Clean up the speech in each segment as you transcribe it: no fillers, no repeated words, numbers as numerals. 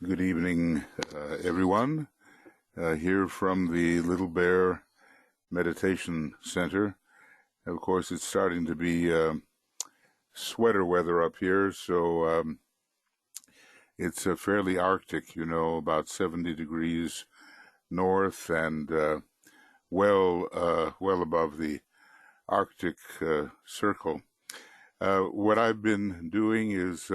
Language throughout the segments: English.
Good evening, everyone. Here from the Little Bear Meditation Center. Of course, it's starting to be sweater weather up here, so it's fairly Arctic, about 70 degrees north and well above the Arctic Circle. What I've been doing is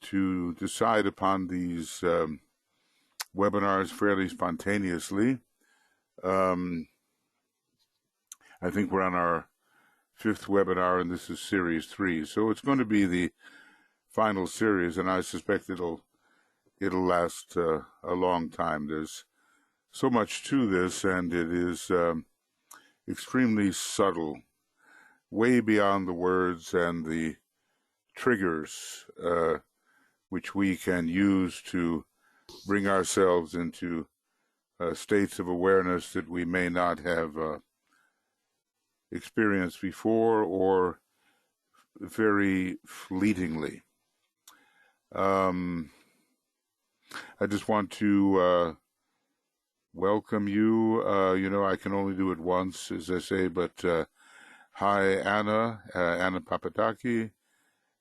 to decide upon these webinars fairly spontaneously. I think we're on our 5th webinar, and this is series 3. So it's going to be the final series, and I suspect it'll last a long time. There's so much to this, and it is extremely subtle, way beyond the words and the triggers which we can use to bring ourselves into states of awareness that we may not have experienced before or very fleetingly. I just want to welcome you. I can only do it once, as I say, but hi, Anna Papadaki,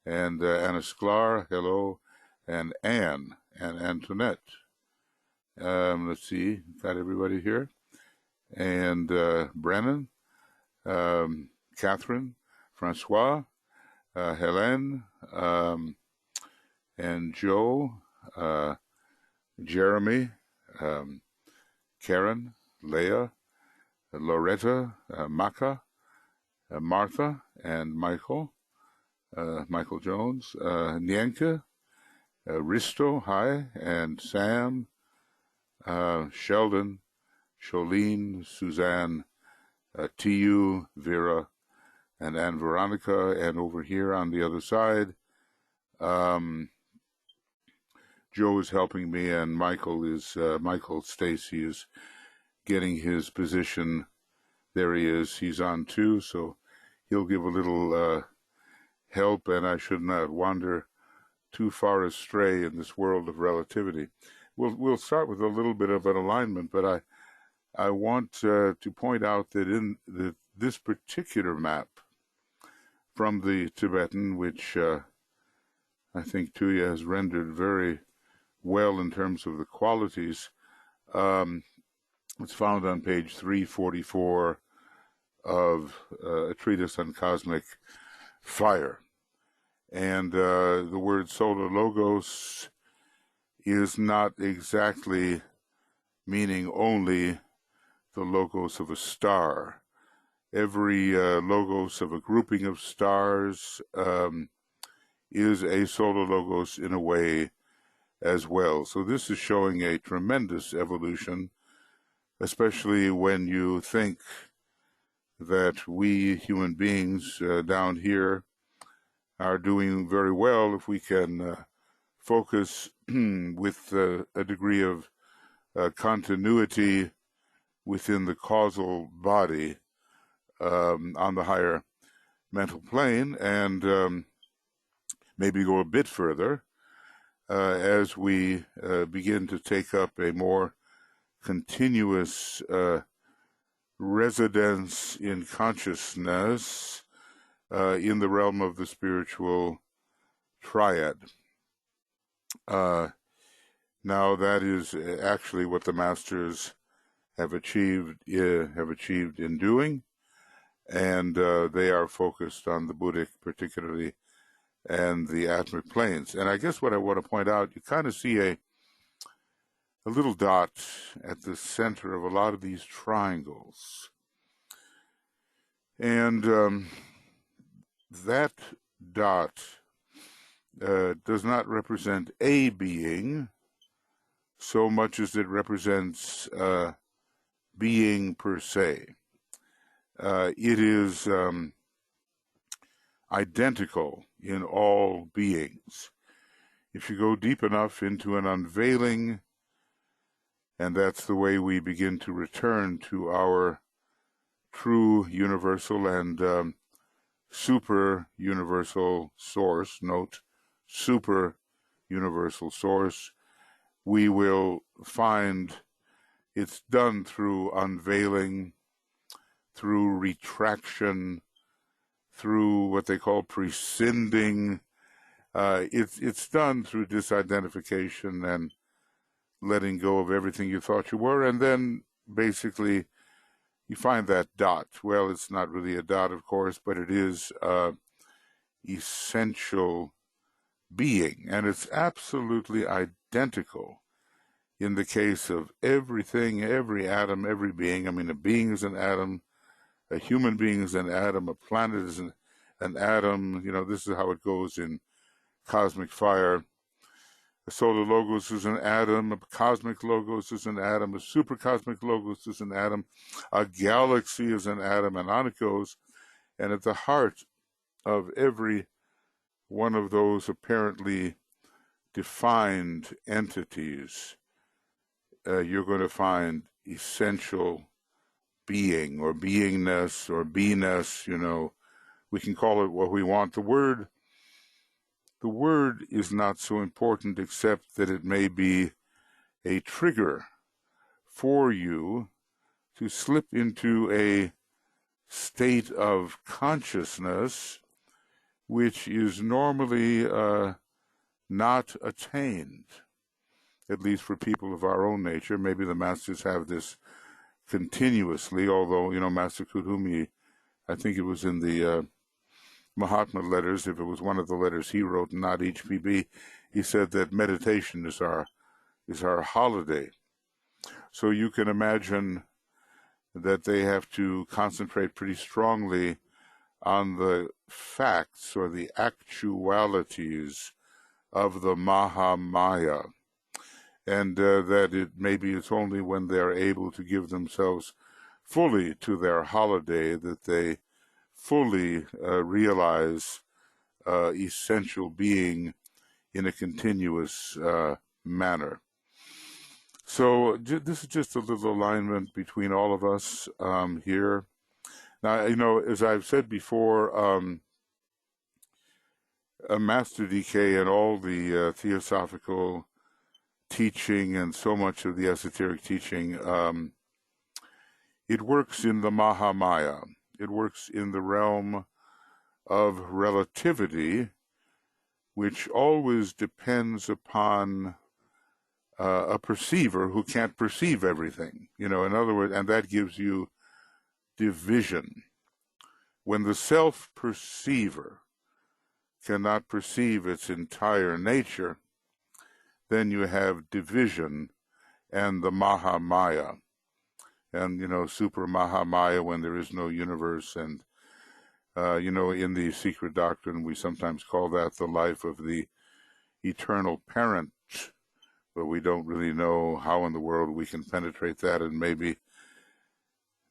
and Anna Sklar, hello, and Anne and Antoinette. Let's see, got everybody here. And Brennan, Catherine, Francois, Hélène, and Joe, Jeremy, Karen, Leah, Loretta, Maka, Martha, and Michael Jones, Nienke, Risto, hi, and Sam, Sheldon, Cholene, Suzanne, T.U., Vera, and Anne Veronica, and over here on the other side, Joe is helping me, and Michael Stacy is getting his position. There he is. He's on too, so he'll give a little help, and I should not wander too far astray in this world of relativity. We'll start with a little bit of an alignment, but I want to point out that in this particular map from the Tibetan, which I think Tuya has rendered very well in terms of the qualities, it's found on page 344 of a treatise on cosmic fire. And the word solar logos is not exactly meaning only the logos of a star. Every logos of a grouping of stars is a solar logos in a way as well. So this is showing a tremendous evolution, especially when you think that we human beings down here are doing very well if we can focus with a degree of continuity within the causal body on the higher mental plane, and maybe go a bit further as we begin to take up a more continuous residence in consciousness in the realm of the spiritual triad. Now that is actually what the masters have achieved in doing, and they are focused on the Buddhic particularly and the Atmic planes. And I guess what I want to point out, you kind of see a little dot at the center of a lot of these triangles. And that dot does not represent a being so much as it represents being per se. It is identical in all beings. If you go deep enough into an unveiling, and that's the way we begin to return to our true universal and super universal source, note super universal source, we will find it's done through unveiling, through retraction, through what they call prescinding. It's done through disidentification and letting go of everything you thought you were, and then basically you find that dot. Well, it's not really a dot, of course, but it is essential being, and it's absolutely identical in the case of everything, every atom, every being. I mean, a being is an atom, a human being is an atom, a planet is an atom. You know, this is how it goes in cosmic fire. A solar logos is an atom, a cosmic logos is an atom, a supercosmic logos is an atom, a galaxy is an atom, and on it goes. And at the heart of every one of those apparently defined entities, you're going to find essential being or beingness or beiness. You know, we can call it what we want. The word is not so important, except that it may be a trigger for you to slip into a state of consciousness which is normally not attained, at least for people of our own nature. Maybe the masters have this continuously, although, you know, Master Kuthumi, I think it was in the Mahatma letters, if it was one of the letters he wrote, not HPB, he said that meditation is our holiday. So you can imagine that they have to concentrate pretty strongly on the facts or the actualities of the Mahamaya, and that it's only when they're able to give themselves fully to their holiday that they fully realize essential being in a continuous manner. So this is just a little alignment between all of us here. Now, you know, as I've said before, Master DK and all the theosophical teaching and so much of the esoteric teaching, it works in the Mahamaya. It works in the realm of relativity, which always depends upon a perceiver who can't perceive everything. You know, in other words, and that gives you division. When the self-perceiver cannot perceive its entire nature, then you have division and the Mahamaya. And, you know, super Mahamaya when there is no universe. And, you know, in the secret doctrine, we sometimes call that the life of the eternal parent, but we don't really know how in the world we can penetrate that, and maybe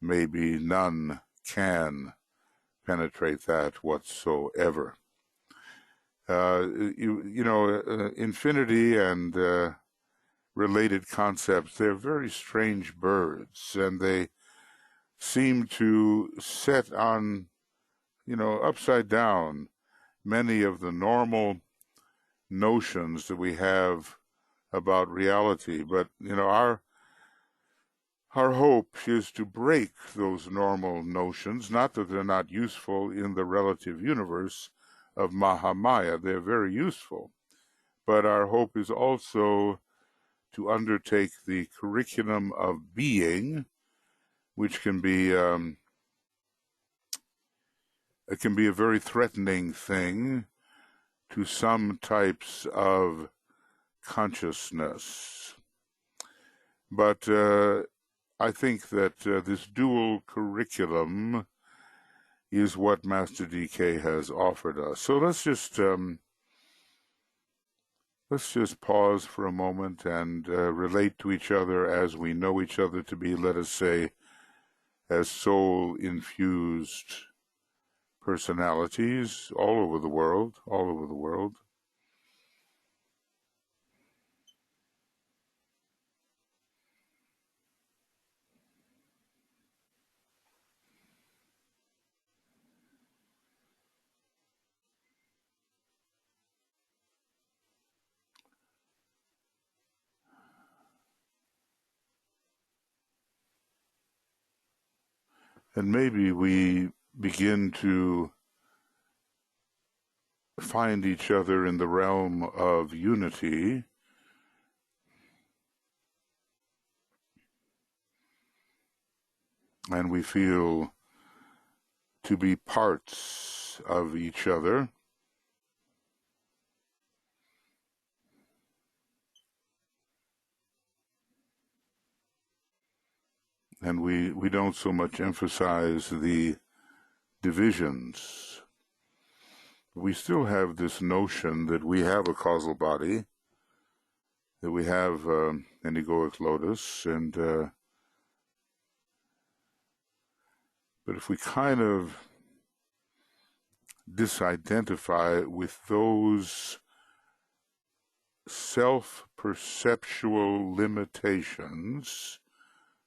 none can penetrate that whatsoever. You know, infinity and related concepts, they're very strange birds, and they seem to set on, you know, upside down many of the normal notions that we have about reality. But, you know, our hope is to break those normal notions, not that they're not useful in the relative universe of Mahamaya. They're very useful. But our hope is also to undertake the curriculum of being, which can be it can be a very threatening thing to some types of consciousness. But I think that this dual curriculum is what Master DK has offered us. So let's just pause for a moment and relate to each other as we know each other to be, let us say, as soul-infused personalities all over the world, And maybe we begin to find each other in the realm of unity, and we feel to be parts of each other. And we don't so much emphasize the divisions. We still have this notion that we have a causal body, that we have an egoic lotus, and but if we kind of disidentify with those self-perceptual limitations,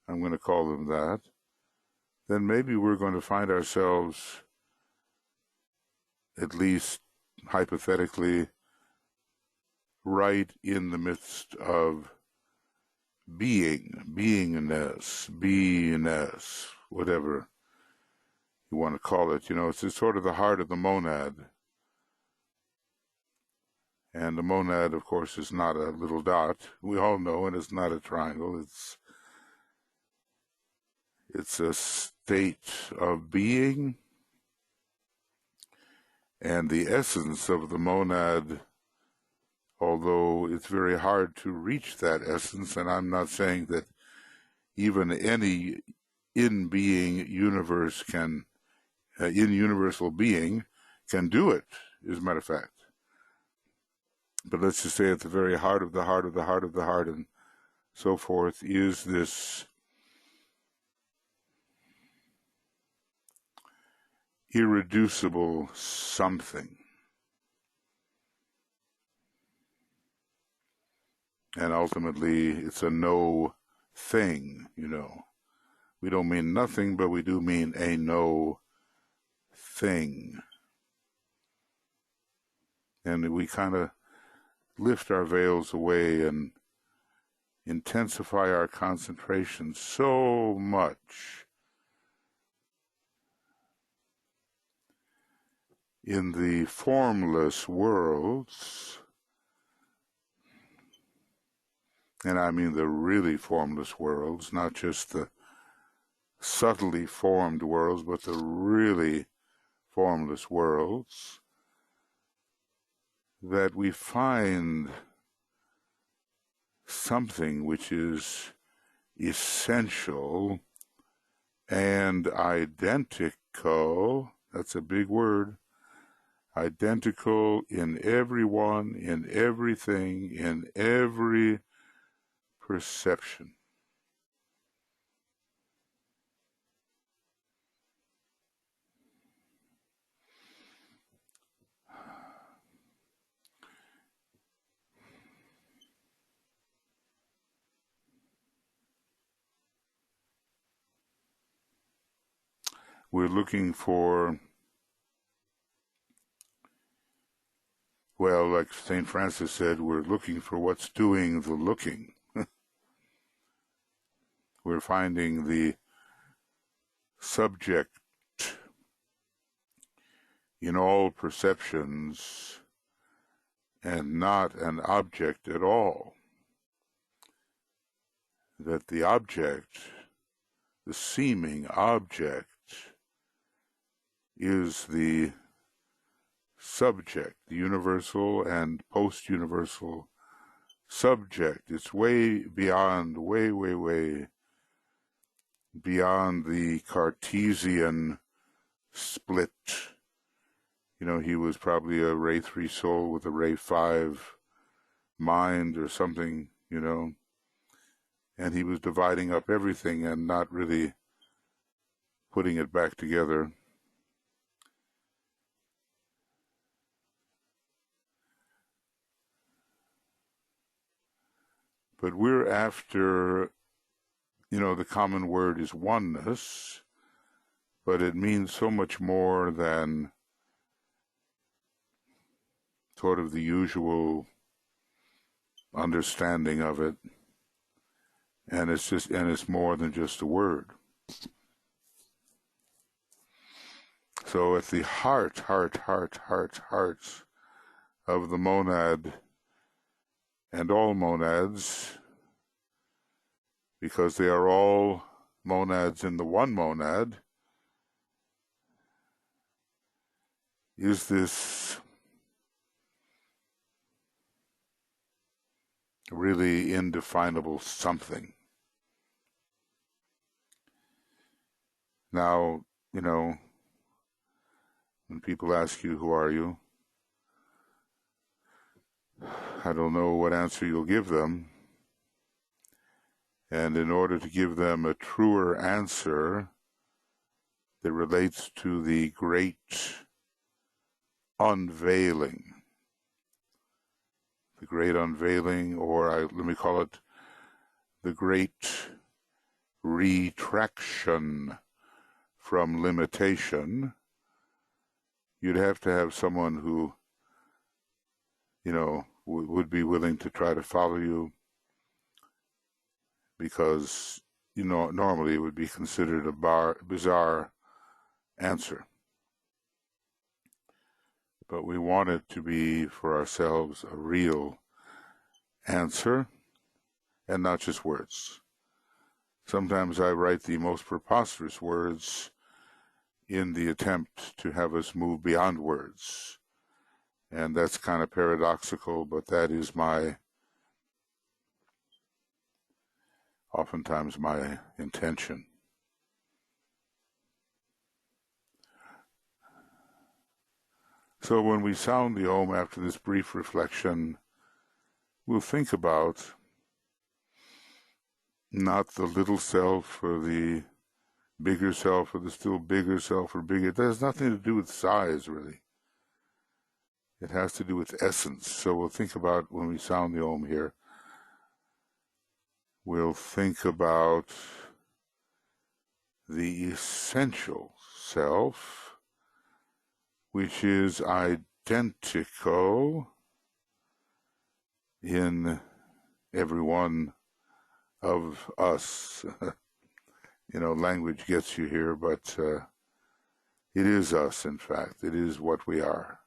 I'm going to call them that, then maybe we're going to find ourselves, at least hypothetically, right in the midst of beingness, whatever you want to call it. You know, it's sort of the heart of the monad. And the monad, of course, is not a little dot. We all know, and it's not a triangle. It's a state of being, and the essence of the monad, although it's very hard to reach that essence, and I'm not saying that even any in-being universe can, in-universal being can do it, as a matter of fact. But let's just say at the very heart of the heart of the heart of the heart and so forth is this irreducible something. And ultimately, it's a no thing, you know. We don't mean nothing, but we do mean a no thing. And we kind of lift our veils away and intensify our concentration so much in the formless worlds, and I mean the really formless worlds, not just the subtly formed worlds, but the really formless worlds, that we find something which is essential and identical, that's a big word, identical in everyone, in everything, in every perception. We're looking for, well, like St. Francis said, we're looking for what's doing the looking. We're finding the subject in all perceptions and not an object at all. That the object, the seeming object, is the subject, the universal and post-universal subject. It's way beyond, way beyond the Cartesian split. You know, he was probably a Ray 3 soul with a Ray 5 mind or something, you know, and he was dividing up everything and not really putting it back together. But we're after, you know, the common word is oneness, but it means so much more than sort of the usual understanding of it. And it's more than just a word. So at the heart of the monad and all monads, because they are all monads in the one monad, is this really indefinable something. Now, when people ask you, who are you? I don't know what answer you'll give them. And in order to give them a truer answer that relates to the great unveiling, or let me call it the great retraction from limitation, you'd have to have someone who, would be willing to try to follow you, because, normally it would be considered a bizarre answer. But we want it to be, for ourselves, a real answer, and not just words. Sometimes I write the most preposterous words in the attempt to have us move beyond words. And that's kind of paradoxical, but that is oftentimes my intention. So when we sound the Om after this brief reflection, we'll think about not the little self or the bigger self or the still bigger self or bigger. It has nothing to do with size, really. It has to do with essence. So we'll think about, when we sound the Om here, we'll think about the essential self, which is identical in every one of us. Language gets you here, but it is us, in fact. It is what we are,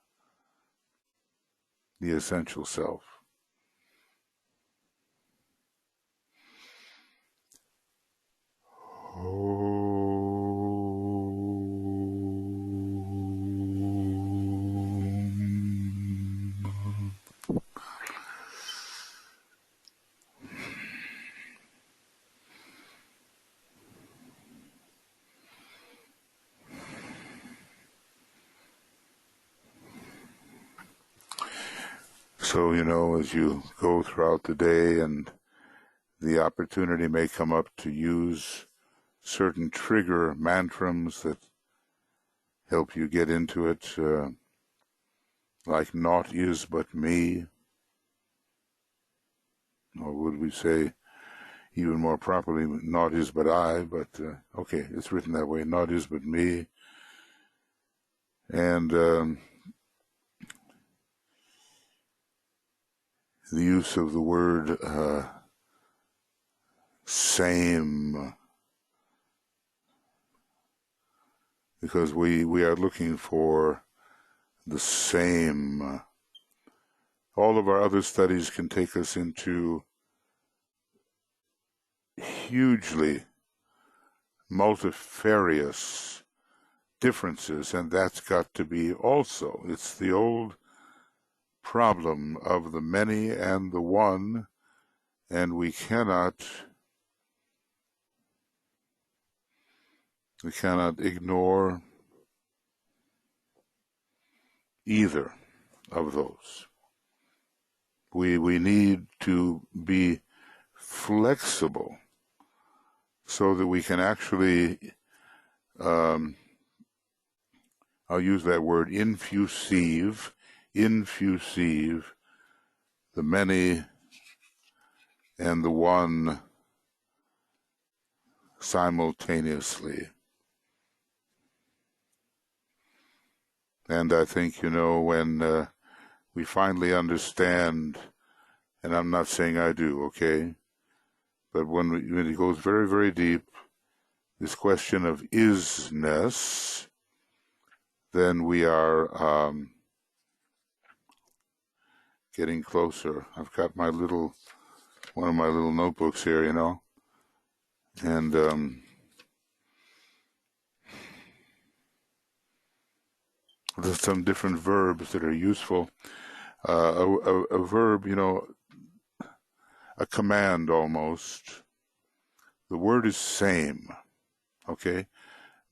the essential self. So, as you go throughout the day, and the opportunity may come up to use certain trigger mantrams that help you get into it, like naught is but me, or would we say even more properly, naught is but I, but okay, it's written that way, naught is but me. And the use of the word same, because we are looking for the same. All of our other studies can take us into hugely multifarious differences, and that's got to be also. It's the old problem of the many and the one, and we cannot ignore either of those. We need to be flexible so that we can actually, I'll use that word, infusive the many and the one simultaneously. And I think, when we finally understand, and I'm not saying I do, okay, but when it goes very, very deep, this question of isness, then we are getting closer. I've got one of my little notebooks here, and there's some different verbs that are useful. A verb, a command almost. The word is same, okay?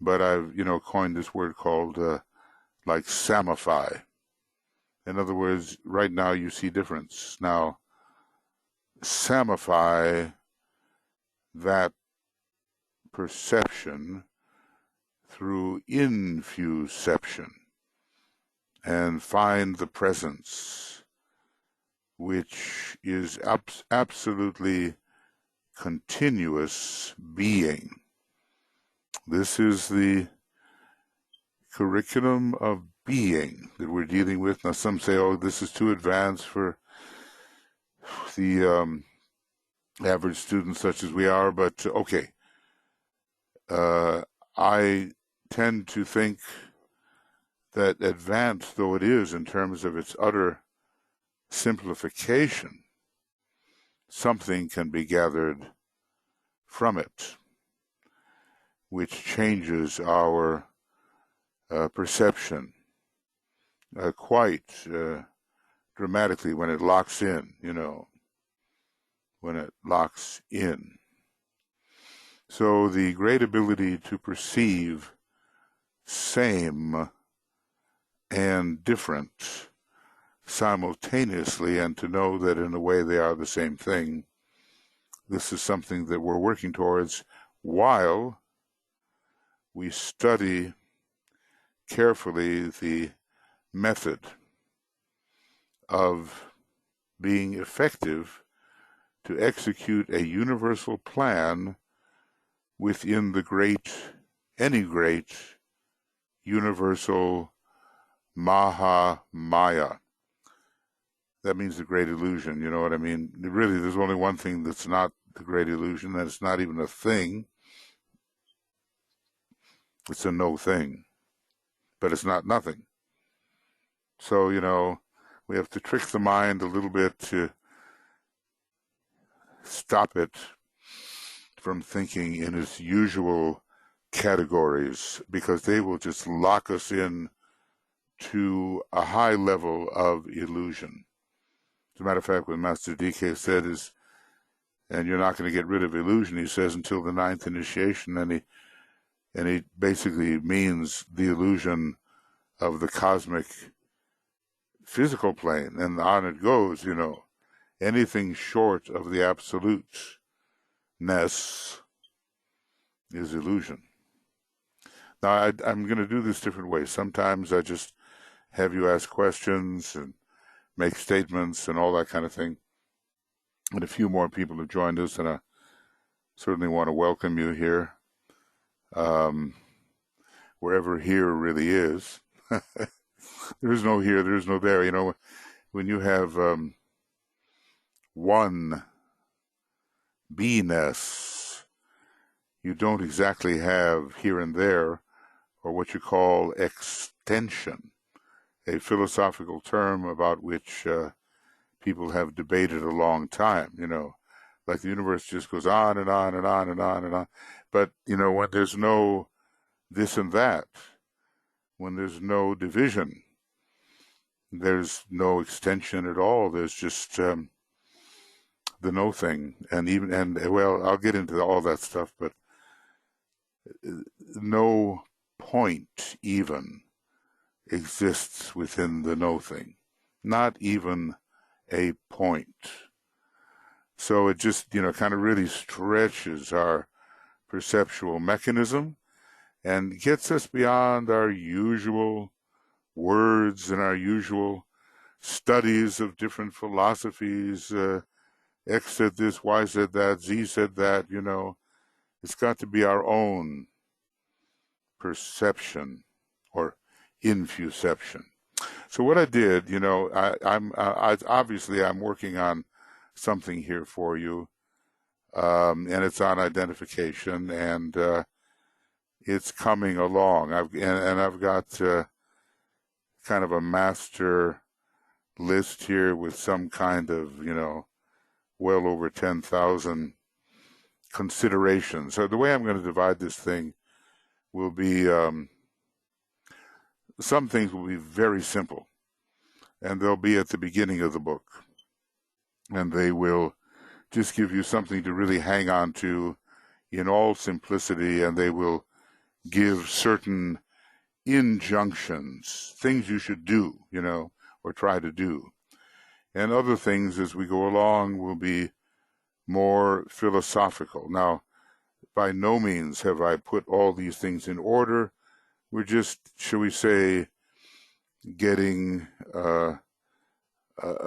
But I've, coined this word called like samify. In other words, right now you see difference. Now, samify that perception through infuception and find the presence, which is absolutely continuous being. This is the curriculum of being that we're dealing with. Now, some say, oh, this is too advanced for the average student such as we are, but okay. I tend to think that advanced though it is in terms of its utter simplification, something can be gathered from it, which changes our perception quite dramatically when it locks in, when it locks in. So the great ability to perceive same and different simultaneously, and to know that in a way they are the same thing, this is something that we're working towards while we study carefully the method of being effective to execute a universal plan within any great universal Maha-Maya. That means the great illusion, you know what I mean? Really, there's only one thing that's not the great illusion, and it's not even a thing. It's a no thing, but it's not nothing. So, we have to trick the mind a little bit to stop it from thinking in its usual categories, because they will just lock us in to a high level of illusion. As a matter of fact, what Master DK said is, and you're not going to get rid of illusion, he says, until the 9th initiation, and he basically means the illusion of the cosmic physical plane, and on it goes, anything short of the absoluteness is illusion. Now, I'm going to do this different ways. Sometimes I just have you ask questions and make statements and all that kind of thing. And a few more people have joined us, and I certainly want to welcome you here, wherever here really is. There is no here, there is no there. When you have one beingness, you don't exactly have here and there, or what you call extension, a philosophical term about which people have debated a long time, like the universe just goes on and on and on and on and on. But, when there's no this and that, when there's no division, there's no extension at all. There's just the no thing. And well, I'll get into all that stuff, but no point even exists within the no thing. Not even a point. So it just, kind of really stretches our perceptual mechanism and gets us beyond our usual words and our usual studies of different philosophies. X said this, Y said that, Z said that, It's got to be our own perception or infuception. So what I did, I'm obviously I'm working on something here for you, and it's on identification, and it's coming along. I've got kind of a master list here with some kind of, well over 10,000 considerations. So the way I'm going to divide this thing will be, some things will be very simple, and they'll be at the beginning of the book, and they will just give you something to really hang on to in all simplicity, and they will give certain injunctions, things you should do, or try to do. And other things as we go along will be more philosophical. Now, by no means have I put all these things in order. We're just, shall we say, getting a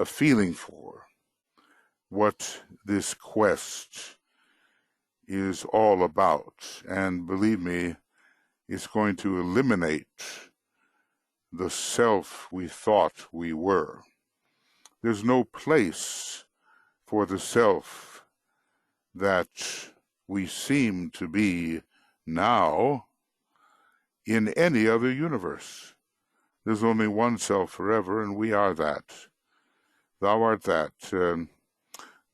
feeling for what this quest is all about. And believe me, it's going to eliminate the self we thought we were. There's no place for the self that we seem to be now in any other universe. There's only one self forever, and we are that. Thou art that. The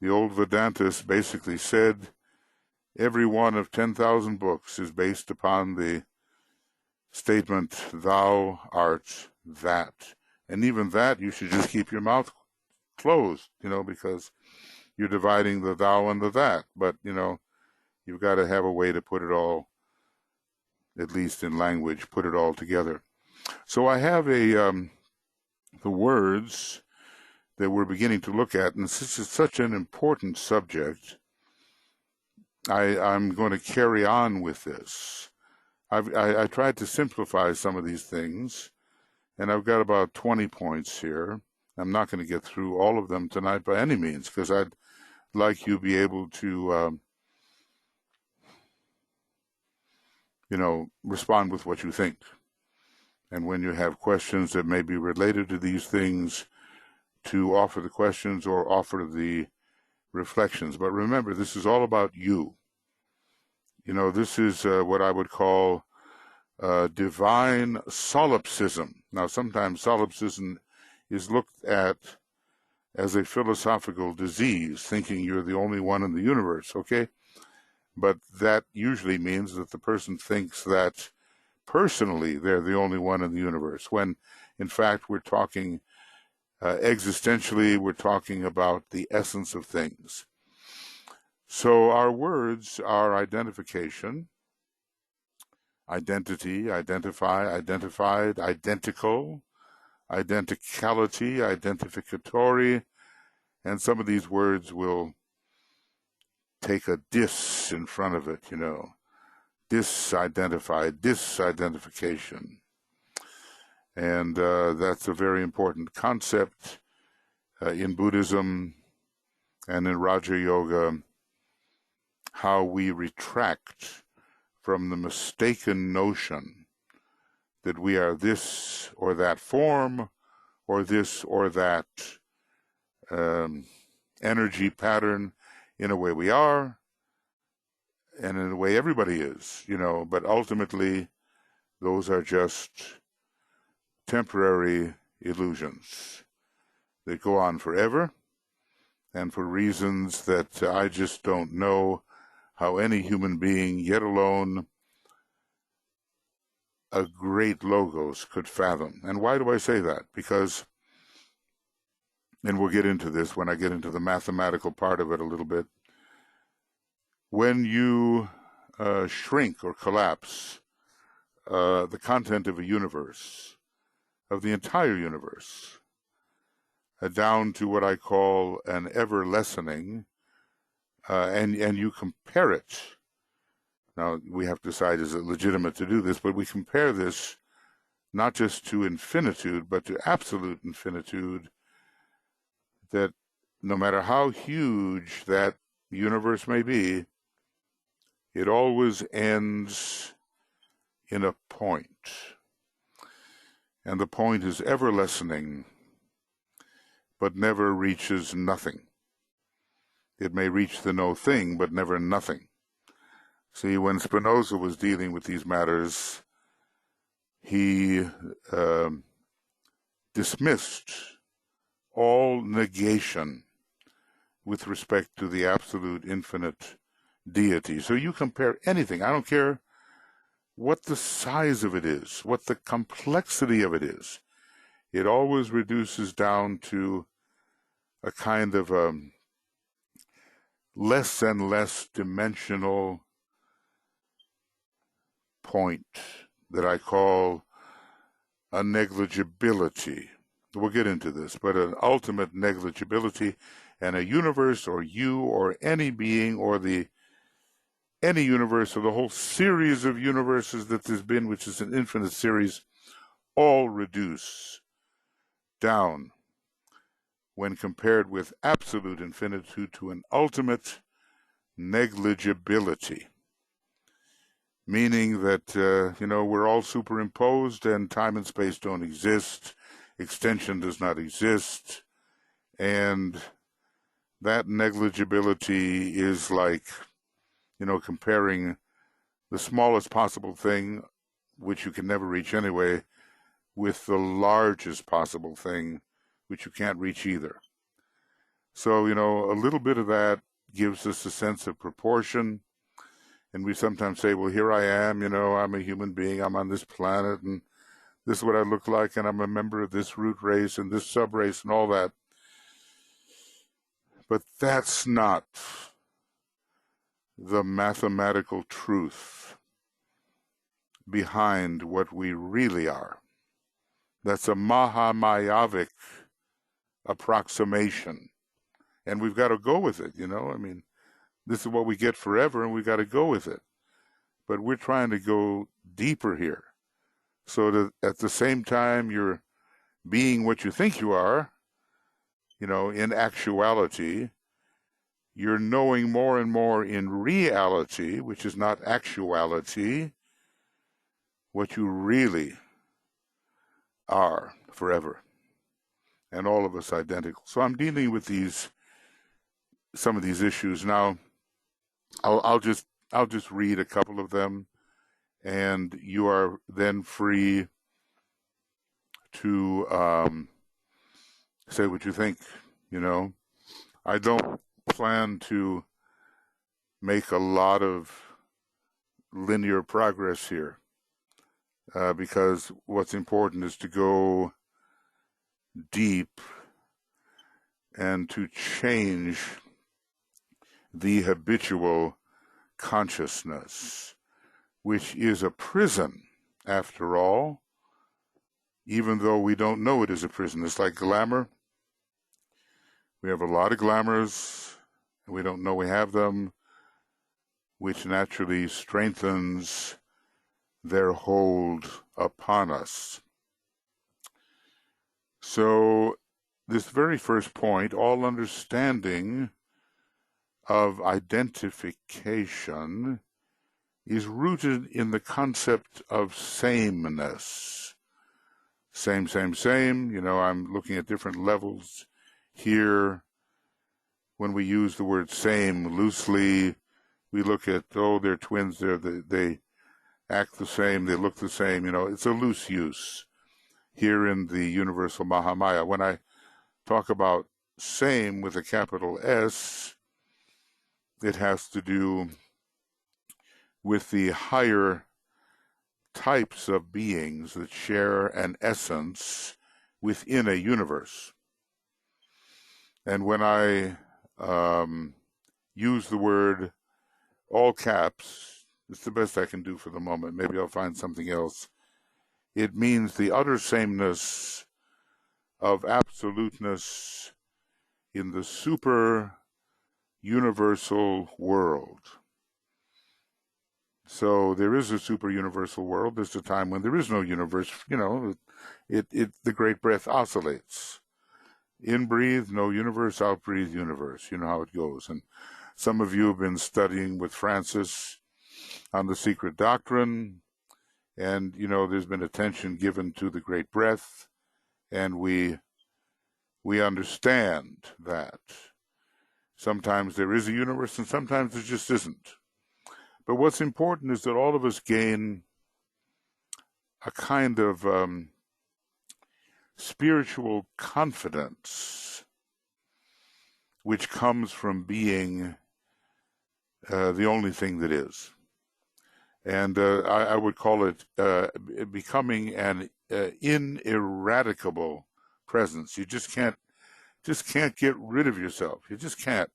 old Vedantists basically said every one of 10,000 books is based upon the statement, thou art that. And even that, you should just keep your mouth closed, because you're dividing the thou and the that. But, you've got to have a way to put it all, at least in language, put it all together. So I have the words that we're beginning to look at, and this is such an important subject, I'm going to carry on with this. I tried to simplify some of these things, and I've got about 20 points here. I'm not going to get through all of them tonight by any means, because I'd like you to be able to, respond with what you think. And when you have questions that may be related to these things, to offer the questions or offer the reflections. But remember, this is all about you. This is what I would call divine solipsism. Now, sometimes solipsism is looked at as a philosophical disease, thinking you're the only one in the universe, okay? But that usually means that the person thinks that personally they're the only one in the universe, when in fact we're talking existentially, we're talking about the essence of things. So our words are identification, identity, identify, identified, identical, identicality, identificatory, and some of these words will take a dis in front of it, disidentified, disidentification. And that's a very important concept in Buddhism and in Raja Yoga, how we retract from the mistaken notion that we are this or that form, or this or that energy pattern. In a way we are, and in a way everybody is, but ultimately those are just temporary illusions that go on forever, and for reasons that I just don't know how any human being, yet alone a great logos, could fathom. And why do I say that? Because, and we'll get into this when I get into the mathematical part of it a little bit, when you shrink or collapse the content of a universe, of the entire universe, down to what I call an ever-lessening, and you compare it. Now, we have to decide, is it legitimate to do this, but we compare this not just to infinitude, but to absolute infinitude, that no matter how huge that universe may be, it always ends in a point. And the point is ever lessening, but never reaches nothing. It may reach the no thing, but never nothing. See, when Spinoza was dealing with these matters, he dismissed all negation with respect to the absolute infinite deity. So you compare anything, I don't care what the size of it is, what the complexity of it is, it always reduces down to a kind of less and less dimensional point that I call a negligibility. We'll get into this, but an ultimate negligibility, and a universe or you or any being or any universe or the whole series of universes that there's been, which is an infinite series, all reduce down when compared with absolute infinitude to an ultimate negligibility, meaning that, we're all superimposed and time and space don't exist, extension does not exist, and that negligibility is like, comparing the smallest possible thing, which you can never reach anyway, with the largest possible thing, which you can't reach either. So, a little bit of that gives us a sense of proportion. And we sometimes say, well, here I am, I'm a human being, I'm on this planet, and this is what I look like, and I'm a member of this root race and this sub-race and all that. But that's not the mathematical truth behind what we really are. That's a Mahamayavic approximation. And we've got to go with it, this is what we get forever, and we've got to go with it. But we're trying to go deeper here, so that at the same time you're being what you think you are, in actuality, you're knowing more and more in reality, which is not actuality, what you really are forever, and all of us identical. So I'm dealing with some of these issues now. I'll just read a couple of them, and you are then free to say what you think. I don't plan to make a lot of linear progress here, because what's important is to go deep and to change the habitual consciousness, which is a prison, after all, even though we don't know it is a prison. It's like glamour. We have a lot of glamours, and we don't know we have them, which naturally strengthens their hold upon us. So this very first point, all understanding of identification, is rooted in the concept of sameness. Same. I'm looking at different levels here. When we use the word same loosely, we look at, they're twins, they act the same, they look the same, it's a loose use here in the universal Mahamaya. When I talk about same with a capital S, it has to do with the higher types of beings that share an essence within a universe. And when I use the word all caps, it's the best I can do for the moment. Maybe I'll find something else. It means the utter sameness of absoluteness in the super universal world. So there is a super universal world. There's a time when there is no universe. The great breath oscillates. In breathe, no universe. Out breathe, universe. You know how it goes. And some of you have been studying with Francis on the secret doctrine, and there's been attention given to the great breath, and we understand that sometimes there is a universe and sometimes there just isn't. But what's important is that all of us gain a kind of spiritual confidence, which comes from being the only thing that is. And I would call it becoming an ineradicable presence. You just can't get rid of yourself. You just can't.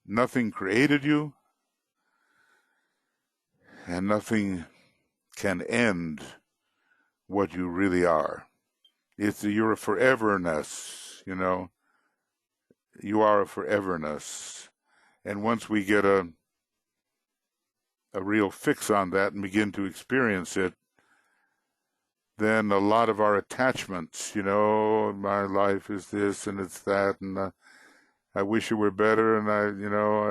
Nothing created you, and nothing can end what you really are. You're a foreverness, you know. You are a foreverness. And once we get a real fix on that and begin to experience it, then a lot of our attachments, you know, my life is this and it's that, and I wish it were better, and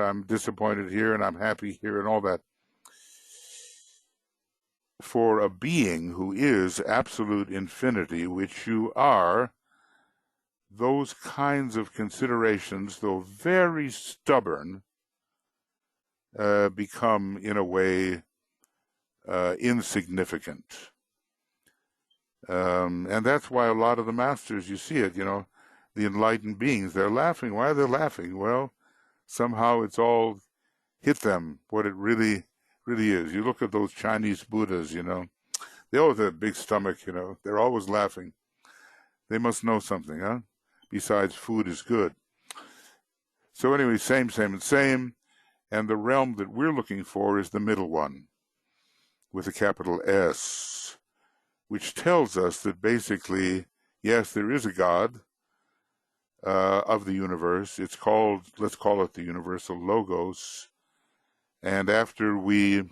I'm disappointed here and I'm happy here and all that. For a being who is absolute infinity, which you are, those kinds of considerations, though very stubborn, become, in a way, insignificant. And that's why a lot of the masters, you see it, you know, the enlightened beings, they're laughing. Why are they laughing? Well, somehow it's all hit them what it really is. You look at those Chinese Buddhas, you know, they always have a big stomach, you know, they're always laughing. They must know something, huh? Besides food is good. So anyway, same, and the realm that we're looking for is the middle one, with a capital S, which tells us that basically, yes, there is a God of the universe. It's called, let's call it the universal logos. And after we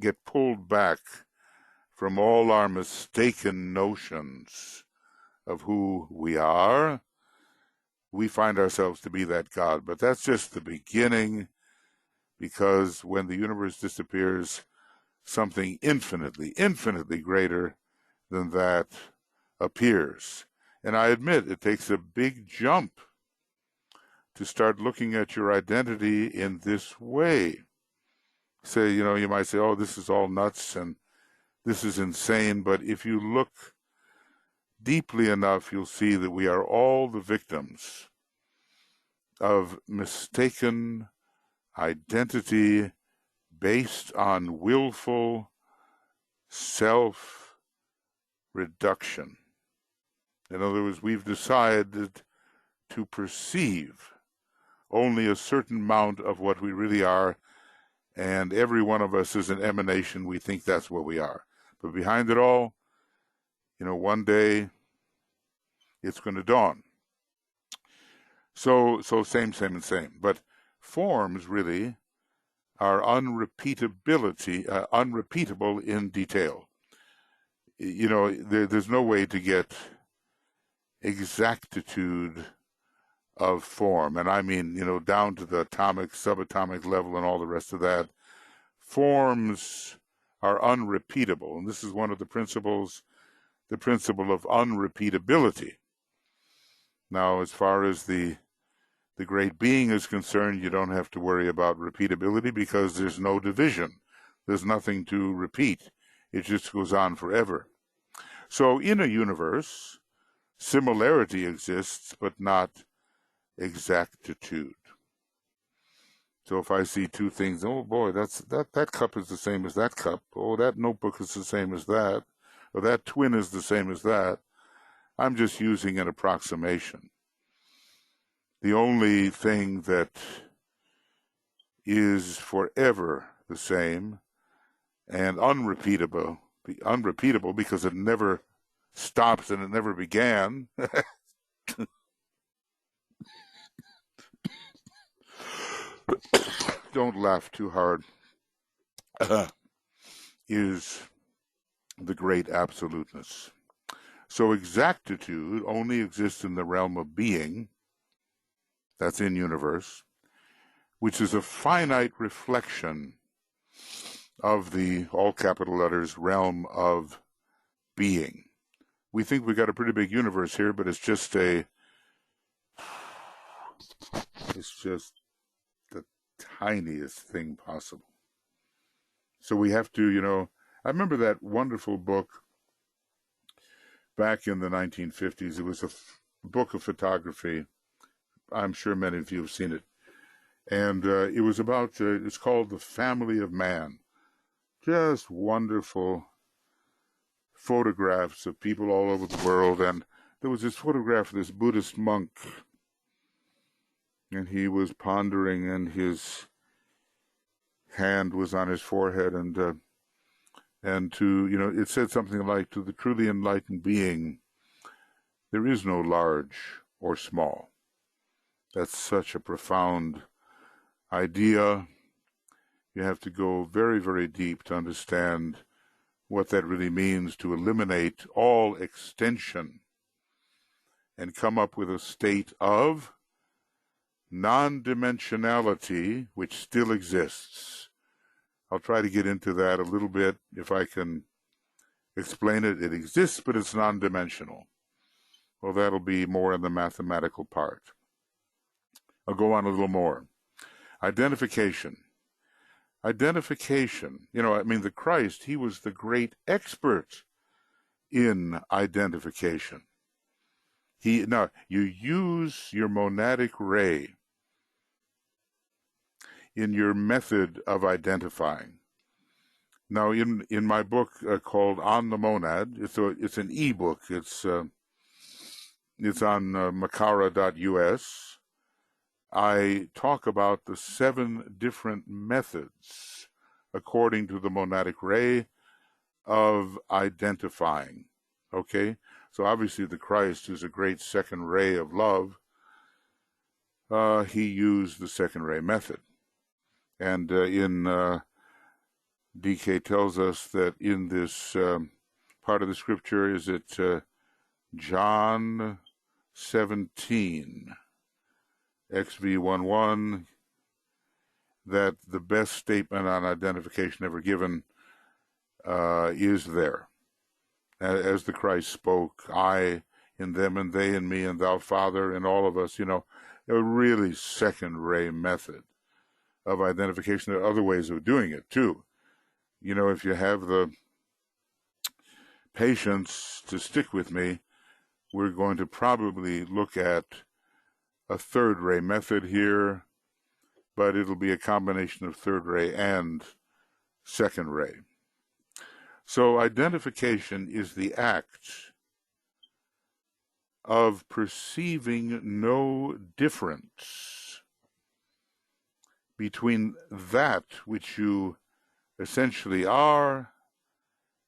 get pulled back from all our mistaken notions of who we are, we find ourselves to be that God. But that's just the beginning, because when the universe disappears, something infinitely greater than that appears. And I admit it takes a big jump to start looking at your identity in this way. Say, you know, you might say, oh, this is all nuts and this is insane. But if you look deeply enough, you'll see that we are all the victims of mistaken identity based on willful self-reduction. In other words, we've decided to perceive only a certain amount of what we really are, and every one of us is an emanation. We think that's what we are. But behind it all, you know, one day it's going to dawn. So same. But forms really are unrepeatable in detail. You know, there's no way to get exactitude of form, and I mean, you know, down to the atomic, subatomic level and all the rest of that. Forms are unrepeatable, and this is one of the principles, the principle of unrepeatability. Now, as far as the great being is concerned, you don't have to worry about repeatability because there's no division. There's nothing to repeat. It just goes on forever. So in a universe, similarity exists, but not exactitude. So if I see two things, oh boy, that cup is the same as that cup. Oh, that notebook is the same as that. Or that twin is the same as that. I'm just using an approximation. The only thing that is forever the same and unrepeatable because it never stops and it never began. Don't laugh too hard. Is the great absoluteness. So exactitude only exists in the realm of being, that's in universe, which is a finite reflection of the, all capital letters, realm of being. We think we got a pretty big universe here, but it's just the tiniest thing possible. So we have to, you know, I remember that wonderful book back in the 1950s. It was a book of photography. I'm sure many of you have seen it. And it was about, it's called The Family of Man. Just wonderful photographs of people all over the world. And there was this photograph of this Buddhist monk, and he was pondering, and his hand was on his forehead, and to, it said something like, to the truly enlightened being, there is no large or small. That's such a profound idea. You have to go very, very deep to understand what that really means, to eliminate all extension and come up with a state of non-dimensionality which still exists. I'll try to get into that a little bit if I can explain it. It exists, but it's non-dimensional. Well, that'll be more in the mathematical part. I'll go on a little more. Identification. Identification. The Christ, he was the great expert in identification. Now, you use your monadic ray in your method of identifying. Now, in my book called On the Monad, it's an e-book. It's on makara.us. I talk about the 7 different methods, according to the monadic ray, of identifying. Okay? So obviously the Christ is a great second ray of love. He used the second ray method. And DK tells us that in this part of the scripture, is it John 17, XV11, that the best statement on identification ever given is there. As the Christ spoke, I in them and they in me and thou, Father, in all of us, a really second-ray method of identification. There are other ways of doing it, too. If you have the patience to stick with me, we're going to probably look at a third-ray method here, but it'll be a combination of third ray and second ray. So identification is the act of perceiving no difference between that which you essentially are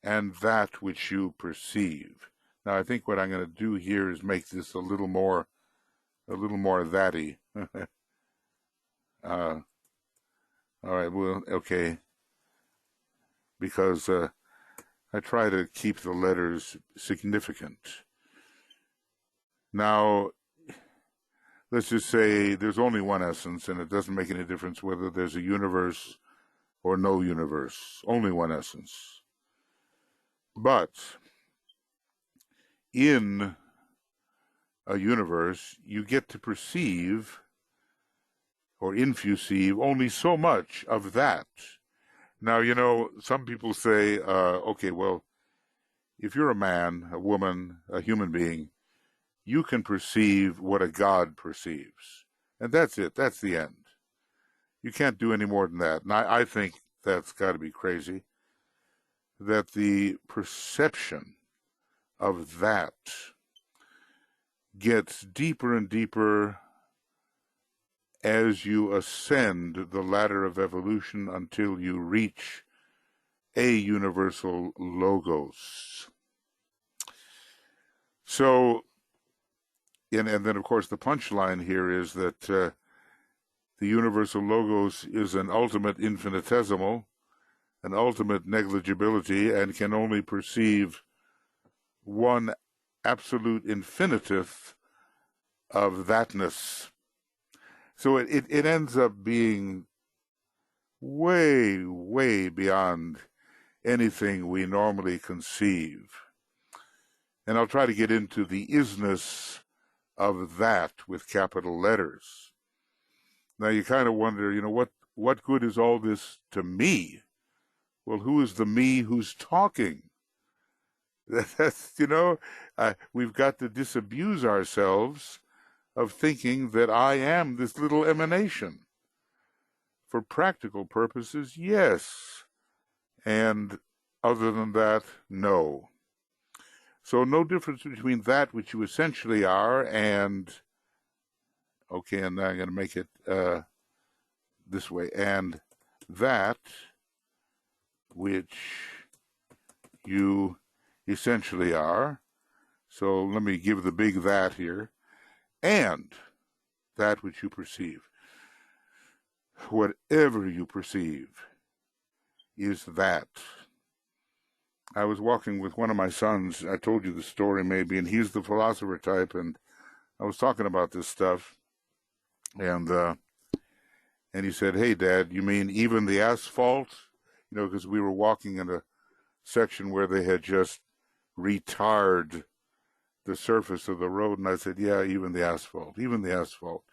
and that which you perceive. Now, I think what I'm going to do here is make this a little more that-y. All right, well, okay. Because I try to keep the letters significant. Now, let's just say there's only one essence, and it doesn't make any difference whether there's a universe or no universe. Only one essence. But in a universe, you get to perceive or infusive only so much of that. Now, some people say, okay, well, if you're a man, a woman, a human being, you can perceive what a god perceives. And that's it. That's the end. You can't do any more than that. And I think that's got to be crazy, that the perception of that gets deeper and deeper as you ascend the ladder of evolution until you reach a universal logos. So, and then of course the punchline here is that the universal logos is an ultimate infinitesimal, an ultimate negligibility, and can only perceive one absolute infinitith of thatness. So it ends up being way, way beyond anything we normally conceive. And I'll try to get into the isness of that with capital letters. Now you kind of wonder, what good is all this to me? Well, who is the me who's talking? That's, we've got to disabuse ourselves of thinking that I am this little emanation. For practical purposes, yes. And other than that, no. So no difference between that which you essentially are and, okay, and I'm going to make it this way, and that which you essentially are. So let me give the big that here. And that which you perceive. Whatever you perceive is that. I was walking with one of my sons. I told you the story maybe, and he's the philosopher type, and I was talking about this stuff, and he said, "Hey, Dad, you mean even the asphalt?" Because we were walking in a section where they had just retarred the surface of the road, and I said, "Yeah, even the asphalt. Even the asphalt."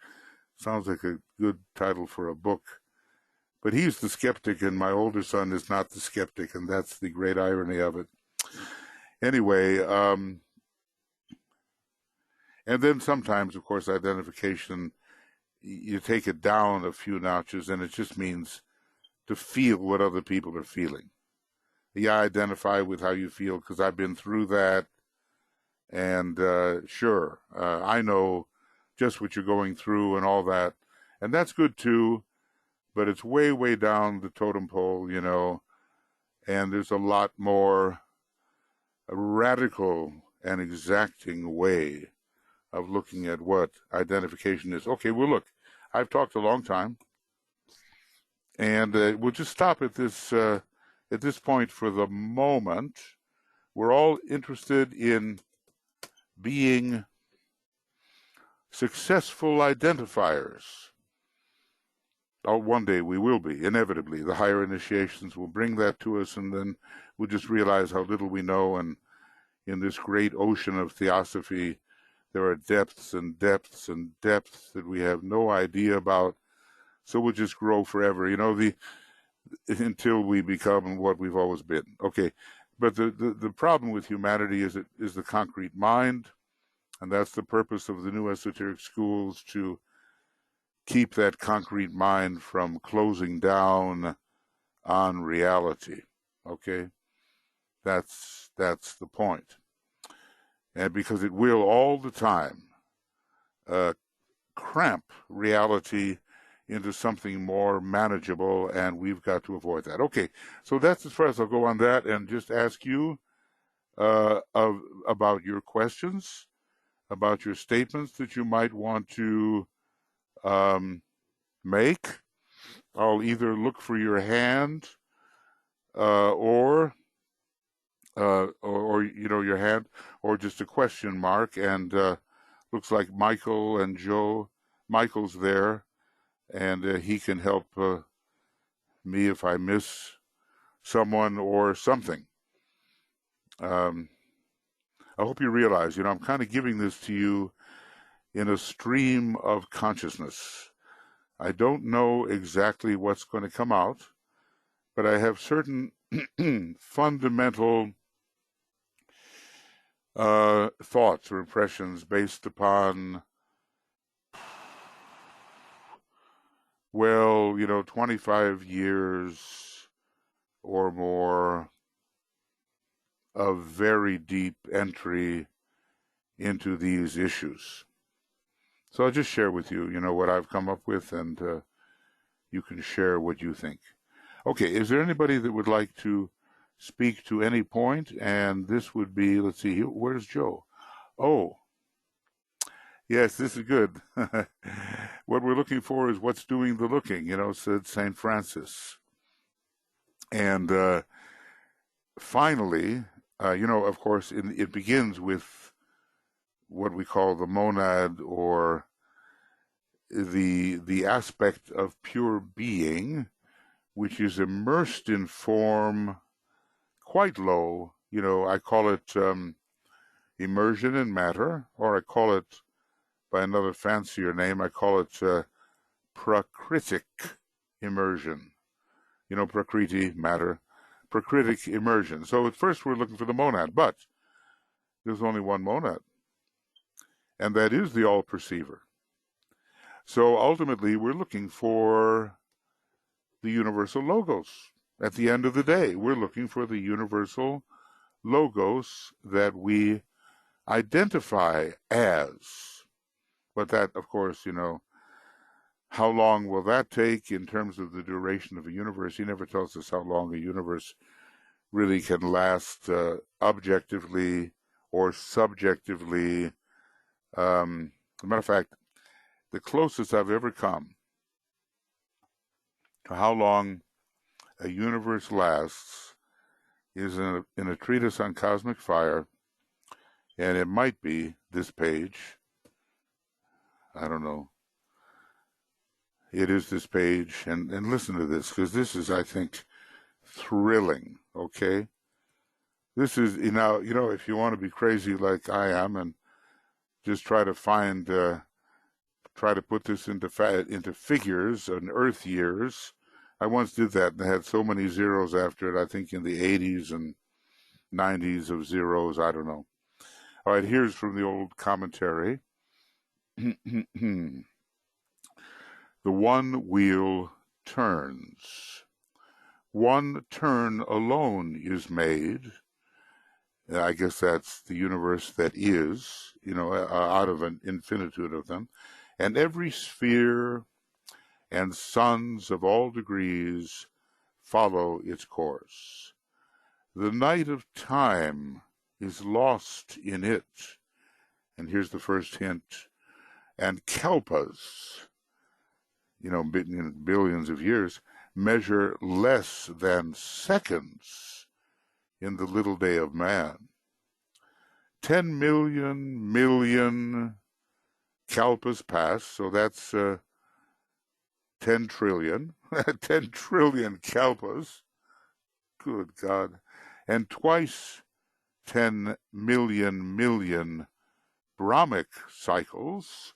Sounds like a good title for a book. But he's the skeptic, and my older son is not the skeptic, and that's the great irony of it. Anyway, and then sometimes, of course, identification, you take it down a few notches, and it just means to feel what other people are feeling. Yeah, I identify with how you feel because I've been through that, and sure, I know just what you're going through and all that, and that's good too. But it's way, way down the totem pole, and there's a lot more radical and exacting way of looking at what identification is. Okay, well, look, I've talked a long time, and we'll just stop at this point for the moment. We're all interested in being successful identifiers. Oh, one day we will be, inevitably. The higher initiations will bring that to us, and then we'll just realize how little we know. And in this great ocean of theosophy, there are depths and depths and depths that we have no idea about. So we'll just grow forever, until we become what we've always been. Okay, but the problem with humanity is the concrete mind, and that's the purpose of the new esoteric schools, to keep that concrete mind from closing down on reality. Okay, that's the point, and because it will all the time cramp reality into something more manageable, and we've got to avoid that. Okay, so that's as far as I'll go on that, and just ask you about your questions, about your statements that you might want to make. I'll either look for your hand or your hand, or just a question mark, and looks like Michael and Joe. Michael's there, and he can help me if I miss someone or something. I hope you realize, I'm kind of giving this to you in a stream of consciousness. I don't know exactly what's going to come out, but I have certain fundamental thoughts or impressions based upon, 25 years or more of very deep entry into these issues. So I'll just share with you, what I've come up with, and you can share what you think. Okay, is there anybody that would like to speak to any point? And this would be, let's see, where's Joe? Oh, yes, this is good. What we're looking for is what's doing the looking, said St. Francis. And finally, of course, it begins with what we call the monad, or the aspect of pure being, which is immersed in form quite low. I call it immersion in matter, or I call it by another fancier name, I call it prakritic immersion. Prakriti, matter, prakriti immersion. So at first we're looking for the monad, but There's only one monad, and that is the all-perceiver. So ultimately, we're looking for the universal logos. At the end of the day, we're looking for the universal logos that we identify as. But that, of course, how long will that take in terms of the duration of a universe? He never tells us how long a universe really can last objectively or subjectively. As a matter of fact, the closest I've ever come to how long a universe lasts is in a treatise on cosmic fire, and it might be this page. I don't know. It is this page, and listen to this, because this is, I think, thrilling, okay? This is, if you want to be crazy like I am and just try to put this into figures and Earth years. I once did that and had so many zeros after it, I think in the 80s and 90s of zeros, I don't know. All right, here's from the old commentary. The one wheel turns. One turn alone is made. I guess that's the universe that is, out of an infinitude of them. And every sphere and suns of all degrees follow its course. The night of time is lost in it. And here's the first hint. And kalpas, billions of years, measure less than seconds in the little day of man. 10 million kalpas pass, so that's 10 trillion. 10 trillion kalpas. Good God. And twice 10 million Brahmic cycles,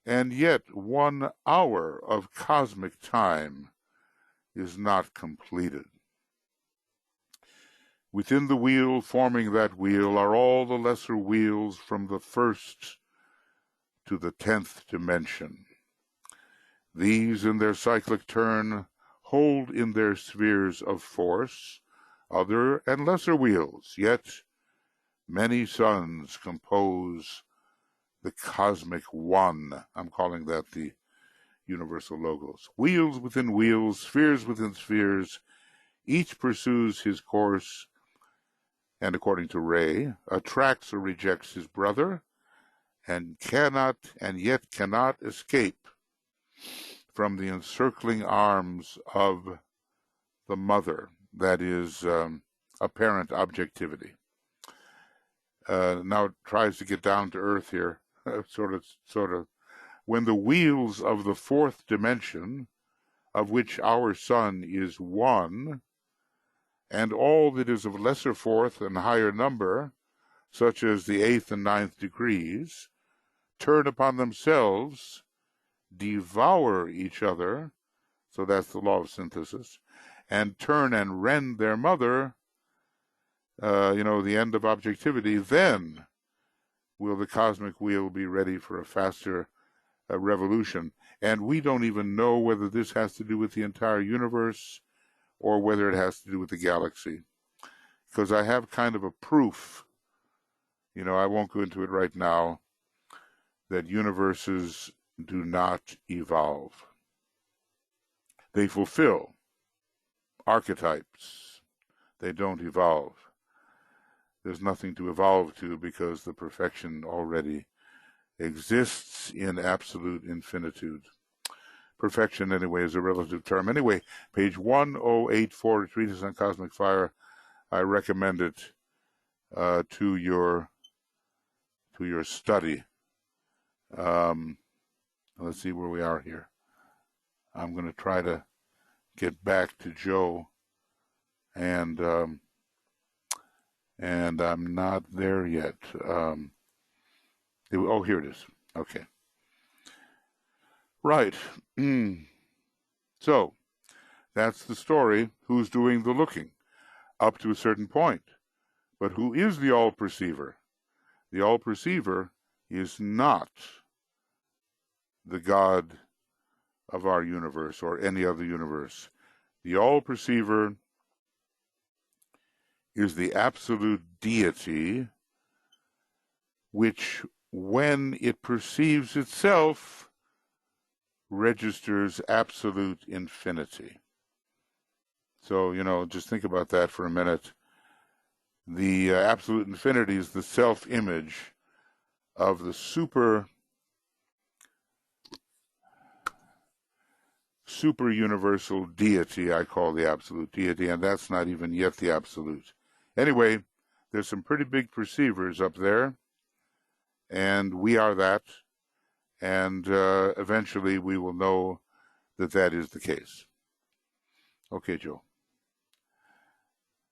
and yet 1 hour of cosmic time is not completed. Within the wheel, forming that wheel, are all the lesser wheels from the first to the 10th dimension. These, in their cyclic turn, hold in their spheres of force other and lesser wheels, yet many suns compose the cosmic one. I'm calling that the universal logos. Wheels within wheels, spheres within spheres, each pursues his course, and according to Ray, attracts or rejects his brother, and yet cannot escape from the encircling arms of the mother. That is apparent objectivity. Now it tries to get down to earth here, sort of. When the wheels of the 4th dimension, of which our sun is one, and all that is of lesser 4th and higher number, such as the 8th and 9th degrees, turn upon themselves, devour each other, so that's the law of synthesis, and turn and rend their mother, the end of objectivity, then will the cosmic wheel be ready for a faster revolution. And we don't even know whether this has to do with the entire universe or whether it has to do with the galaxy. Because I have kind of a proof, I won't go into it right now, that universes do not evolve. They fulfill archetypes. They don't evolve. There's nothing to evolve to because the perfection already exists in absolute infinitude. Perfection, anyway, is a relative term. Anyway, page 1084, Treatise on Cosmic Fire. I recommend it to your study. Let's see where we are here. I'm going to try to get back to Joe, and I'm not there yet. Here it is. Okay. Right. So, that's the story. Who's doing the looking? Up to a certain point. But who is the all-perceiver? The all-perceiver is not the God of our universe or any other universe. The all-perceiver is the absolute deity which, when it perceives itself, registers absolute infinity. So, just think about that for a minute. The absolute infinity is the self-image of the super universal deity I call the absolute deity, and that's not even yet the absolute. Anyway, there's some pretty big perceivers up there, and we are that, and eventually we will know that that is the case. Okay, Joe.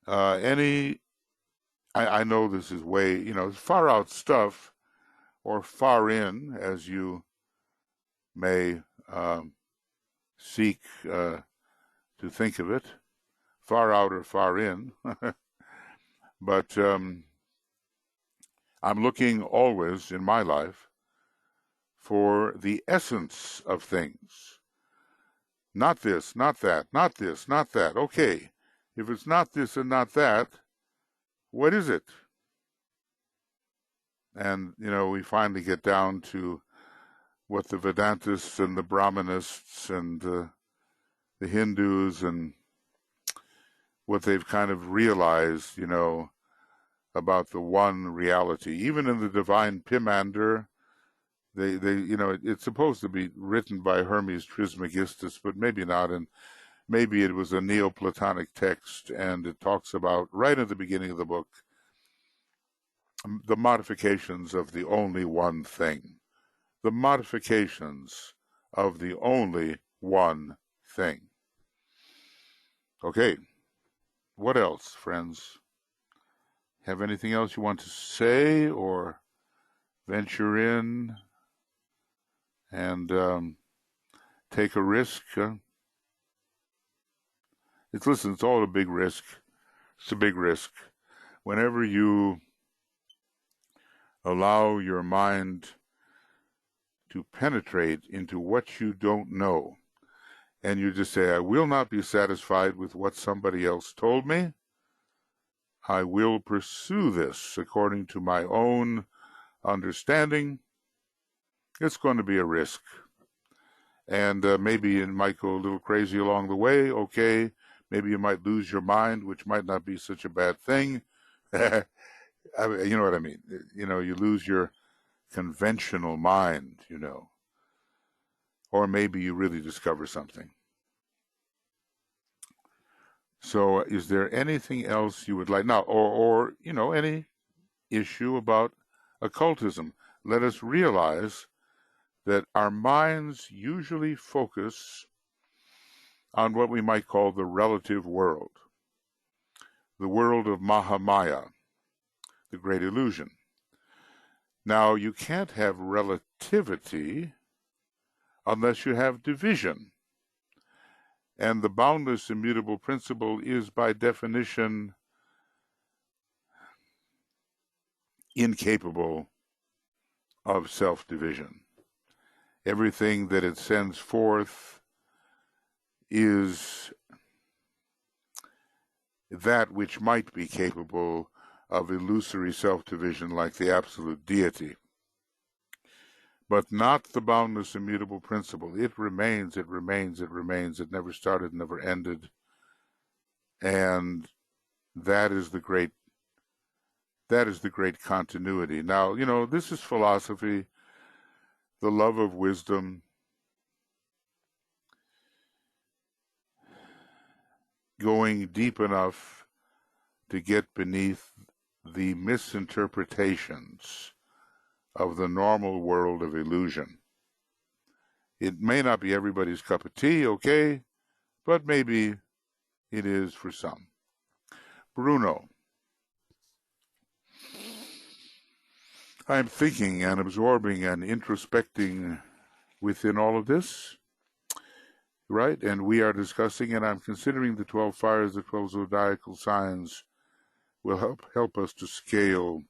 I know this is way, far out stuff, or far in, as you may seek to think of it, far out or far in. But I'm looking always in my life for the essence of things. Not this, not that, not this, not that. Okay, if it's not this and not that, what is it? And, we finally get down to what the Vedantists and the Brahmanists and the Hindus and what they've kind of realized, about the one reality. Even in the Divine Pimander, they it's supposed to be written by Hermes Trismegistus, but maybe not, and maybe it was a Neoplatonic text, and it talks about, right at the beginning of the book, the modifications of the only one thing. The modifications of the only one thing. Okay, what else, friends? Have anything else you want to say or venture in and take a risk? It's all a big risk. It's a big risk. Whenever you allow your mind to penetrate into what you don't know, and you just say, I will not be satisfied with what somebody else told me. I will pursue this according to my own understanding. It's going to be a risk. And maybe it might go a little crazy along the way. Okay, maybe you might lose your mind, which might not be such a bad thing. You know what I mean? You lose your conventional mind, or maybe you really discover something. So is there anything else you would like now, or any issue about occultism? Let us realize that our minds usually focus on what we might call the relative world, the world of Mahamaya, the great illusion. Now, you can't have relativity unless you have division. And the boundless immutable principle is, by definition, incapable of self-division. Everything that it sends forth is that which might be capable of illusory self-division, like the absolute deity, but not the boundless immutable principle. It remains, it remains, it remains. It never started, never ended. And that is the great continuity. Now, this is philosophy, the love of wisdom, going deep enough to get beneath the misinterpretations of the normal world of illusion. It may not be everybody's cup of tea, okay, but maybe it is for some. Bruno. I'm thinking and absorbing and introspecting within all of this, right? And we are discussing, and I'm considering the 12 fires, the 12 zodiacal signs will help us to scale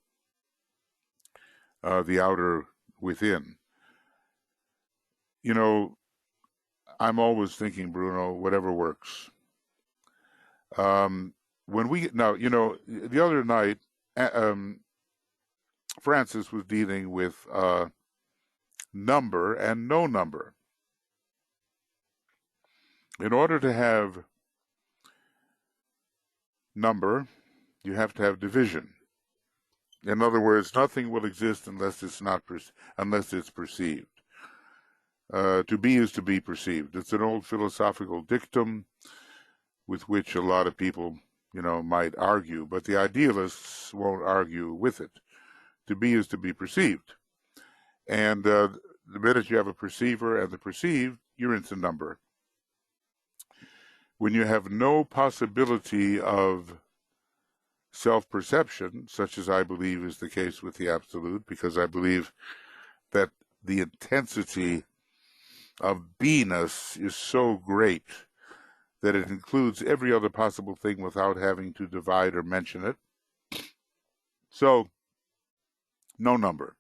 the outer within. You know, I'm always thinking, Bruno, whatever works. When we now, you know, the other night, Francis was dealing with number and no number. In order to have number, you have to have division. In other words, nothing will exist unless it's not unless it's perceived. To be is to be perceived. It's an old philosophical dictum with which a lot of people, you know, might argue, but the idealists won't argue with it. To be is to be perceived. And the minute you have a perceiver and the perceived, you're into number. When you have no possibility of self-perception, such as I believe is the case with the Absolute, because I believe that the intensity of beingness is so great that it includes every other possible thing without having to divide or mention it. So, no number.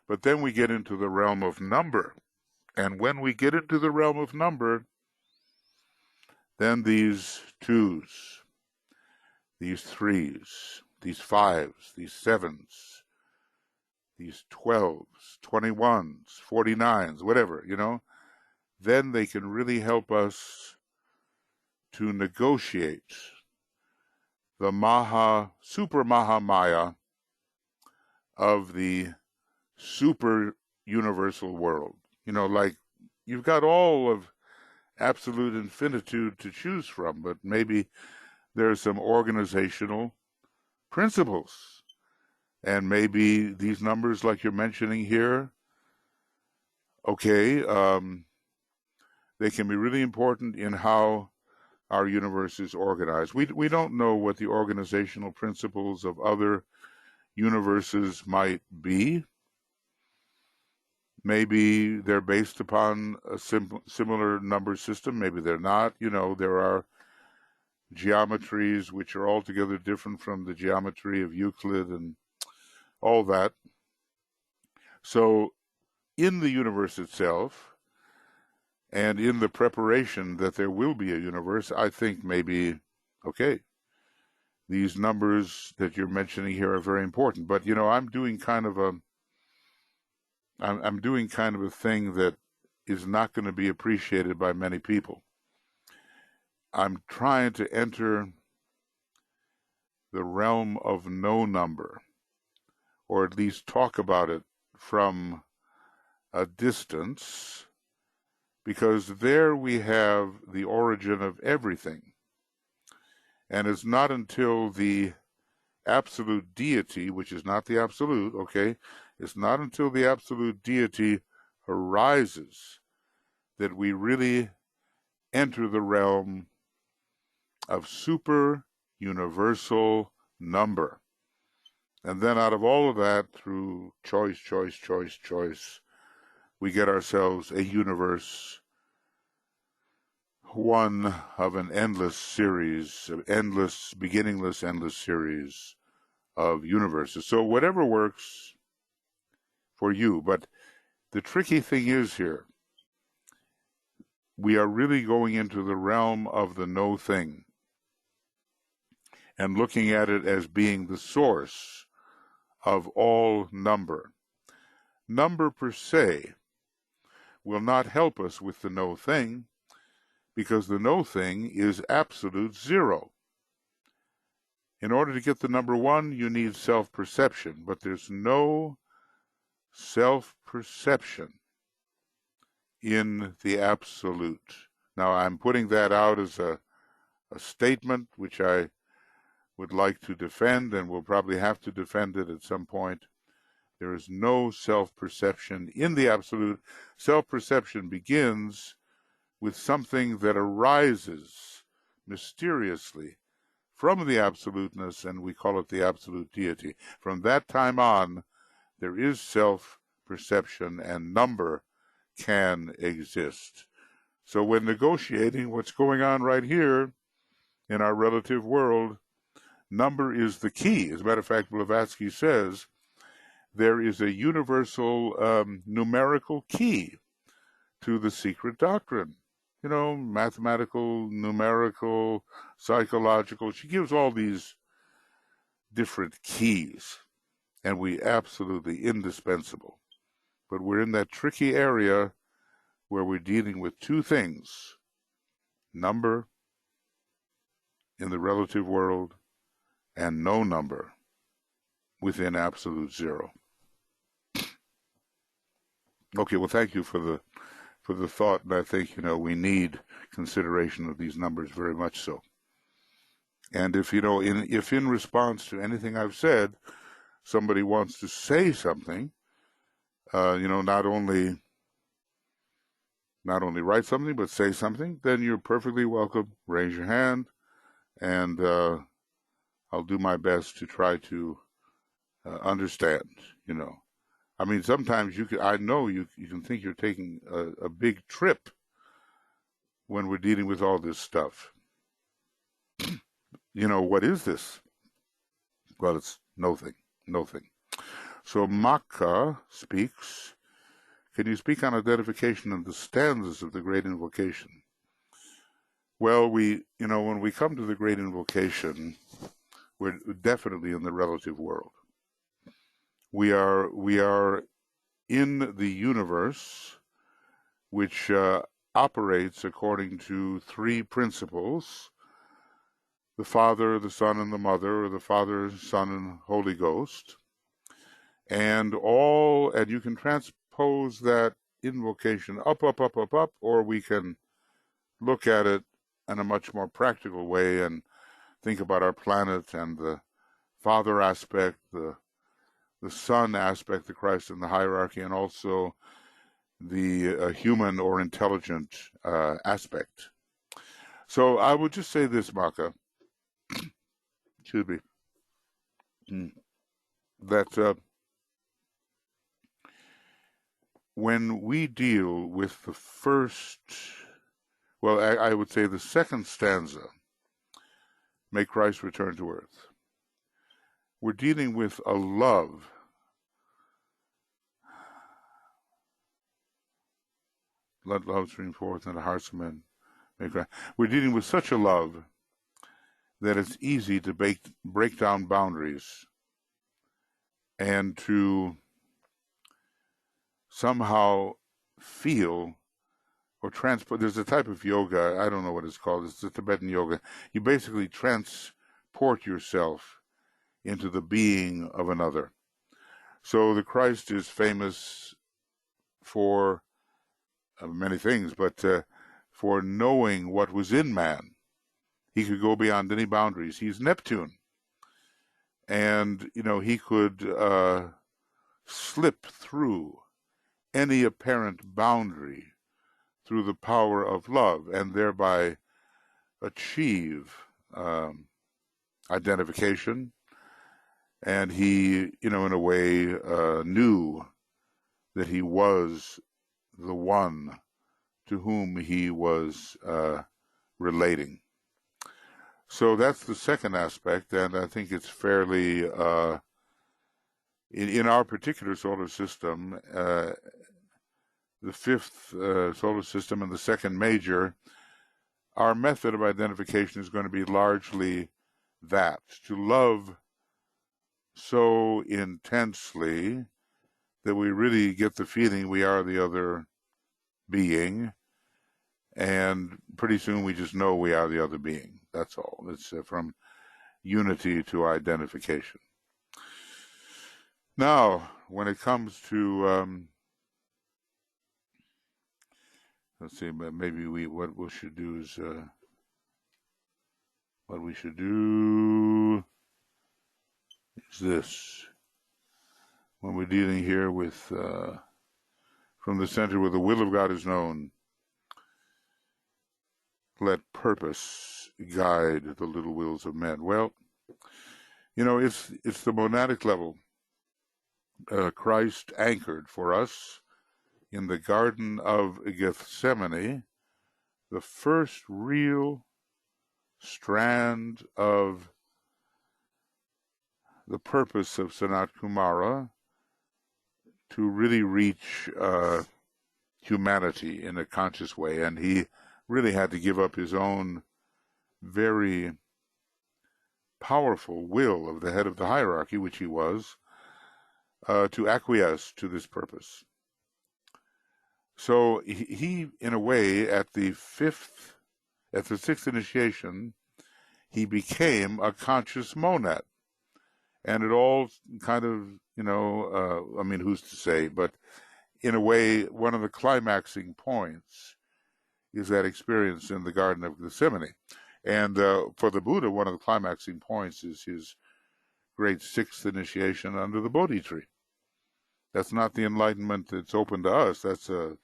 But then we get into the realm of number. And when we get into the realm of number, then these twos, these threes, these fives, these sevens, these 12s, 21s, 49s, whatever, you know, then they can really help us to negotiate the super Mahamaya of the super universal world. You know, like you've got all of absolute infinitude to choose from, but maybe there's some organizational principles. And maybe these numbers like you're mentioning here, okay, they can be really important in how our universe is organized. We don't know what the organizational principles of other universes might be. Maybe they're based upon a similar number system. Maybe they're not. You know, there are geometries which are altogether different from the geometry of Euclid and all that. So in the universe itself and in the preparation that there will be a universe, I think maybe, okay, these numbers that you're mentioning here are very important. But, you know, I'm doing kind of a thing that is not going to be appreciated by many people. I'm trying to enter the realm of no number, or at least talk about it from a distance, because there we have the origin of everything. And it's not until the absolute deity, which is not the absolute, okay, it's not until the absolute deity arises that we really enter the realm of super universal number. And then out of all of that, through choice, we get ourselves a universe, one of an endless series, beginningless, endless series of universes. So whatever works for you. But the tricky thing is here, we are really going into the realm of the no thing and looking at it as being the source of all number. Number per se will not help us with the no thing, because the no thing is absolute zero. In order to get the number one, you need self-perception, but there's no self-perception in the absolute. Now, I'm putting that out as a statement which I would like to defend, and will probably have to defend it at some point. There is no self-perception in the absolute. Self-perception begins with something that arises mysteriously from the absoluteness, and we call it the absolute deity. From that time on, there is self-perception, and number can exist. So when negotiating what's going on right here in our relative world, number is the key. As a matter of fact, Blavatsky says there is a universal numerical key to the secret doctrine. You know, mathematical, numerical, psychological. She gives all these different keys, and we absolutely indispensable. But we're in that tricky area where we're dealing with two things: number in the relative world and no number within absolute zero. Okay, well, thank you for the thought, and I think, we need consideration of these numbers very much so. And if in response to anything I've said, somebody wants to say something, not only write something but say something, then you're perfectly welcome. Raise your hand, and I'll do my best to try to understand. I mean, sometimes I know you can think you're taking a big trip when we're dealing with all this stuff. What is this? Well, it's nothing. So Maka speaks. Can you speak on identification and the stanzas of the Great Invocation? Well, when we come to the Great Invocation, we're definitely in the relative world. We are in the universe, which operates according to three principles: the Father, the Son, and the Mother, or the Father, Son, and Holy Ghost. And you can transpose that invocation up, or we can look at it in a much more practical way and think about our planet and the Father aspect, the Son aspect, the Christ in the hierarchy, and also the human or intelligent aspect. So I would just say this, Maka, excuse me, that when we deal with the first, well, I would say the second stanza, may Christ return to earth, we're dealing with a love let love stream forth in the hearts of men. We're dealing with such a love that it's easy to break down boundaries and to somehow feel or transport. There's a type of yoga, I don't know what it's called, it's the Tibetan yoga. You basically transport yourself into the being of another. So the Christ is famous for many things, but for knowing what was in man. He could go beyond any boundaries. He's Neptune. And, he could slip through any apparent boundary through the power of love and thereby achieve identification. And he, in a way, knew that he was the one to whom he was relating. So that's the second aspect, and I think it's fairly, in our particular solar system, the fifth solar system and the second major, our method of identification is going to be largely that, to love so intensely that we really get the feeling we are the other being, and pretty soon we just know we are the other being. That's all. It's from unity to identification. Now, when it comes to, let's see, maybe what we should do is, this. When we're dealing here with, from the center where the will of God is known, let purpose guide the little wills of men. Well, it's the monadic level. Christ anchored for us in the Garden of Gethsemane, the first real strand of the purpose of Sanat Kumara, to really reach humanity in a conscious way, and he really had to give up his own very powerful will of the head of the hierarchy, which he was, to acquiesce to this purpose. So he, in a way, at the sixth initiation, he became a conscious monad. And it all kind of, I mean, who's to say, but in a way, one of the climaxing points is that experience in the Garden of Gethsemane. And for the Buddha, one of the climaxing points is his great sixth initiation under the Bodhi tree. That's not the enlightenment that's open to us. That's a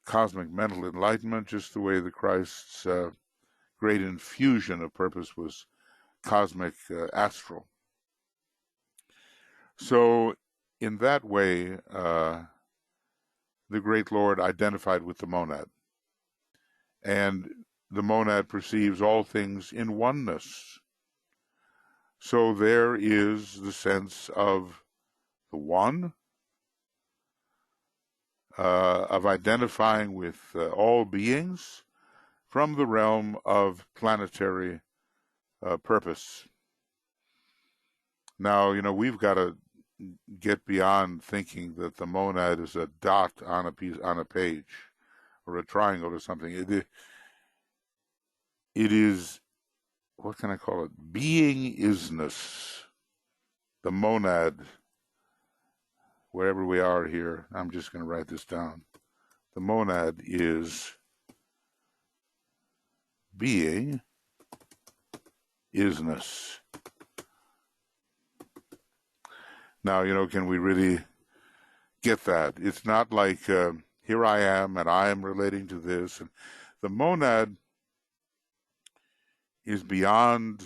cosmic mental enlightenment, just the way the Christ's great infusion of purpose was cosmic astral. So in that way, the great Lord identified with the monad. And the monad perceives all things in oneness. So there is the sense of the one, of identifying with all beings from the realm of planetary purpose. Now, we've got to get beyond thinking that the monad is a dot on a page, or a triangle or something. It is, what can I call it? Being-isness. The monad, wherever we are here, I'm just going to write this down. The monad is being-isness. Now, can we really get that? It's not like, here I am and I am relating to this. And the monad is beyond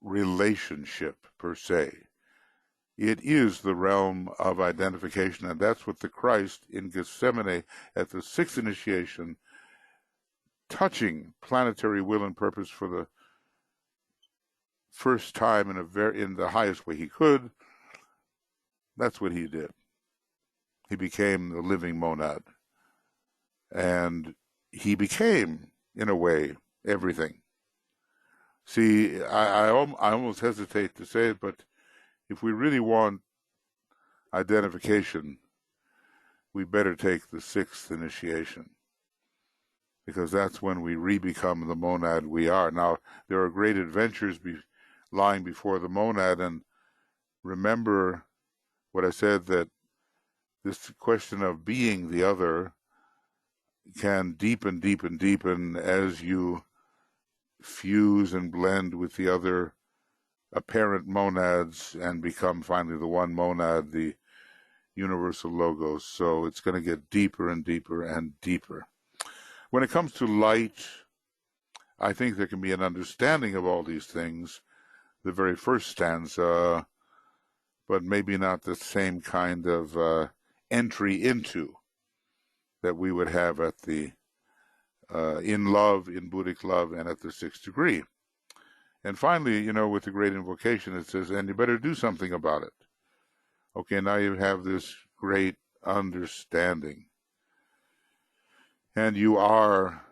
relationship per se. It is the realm of identification, and that's what the Christ in Gethsemane at the sixth initiation, touching planetary will and purpose for the first time in the highest way he could. That's what he did. He became the living monad, and he became, in a way, everything. See, I almost hesitate to say it, but if we really want identification, we better take the sixth initiation, because that's when we re-become the monad we are. Now, there are great adventures lying before the monad, and remember what I said, that this question of being the other can deepen, deepen, deepen as you fuse and blend with the other apparent monads and become finally the one monad, the universal logos. So it's going to get deeper and deeper and deeper. When it comes to light, I think there can be an understanding of all these things, the very first stanza, but maybe not the same kind of entry into that we would have at the in love, in Buddhic love, and at the sixth degree. And finally, with the great invocation, it says, and you better do something about it. Okay, now you have this great understanding. And you are,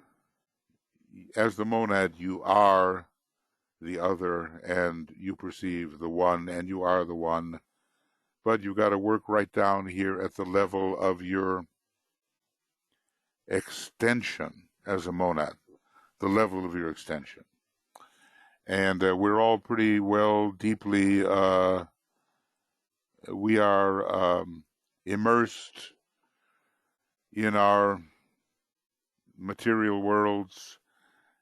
as the monad, you are the other, and you perceive the one, and you are the one. But you've got to work right down here at the level of your extension as a monad, the level of your extension. And we're all pretty well, deeply, we are immersed in our material worlds,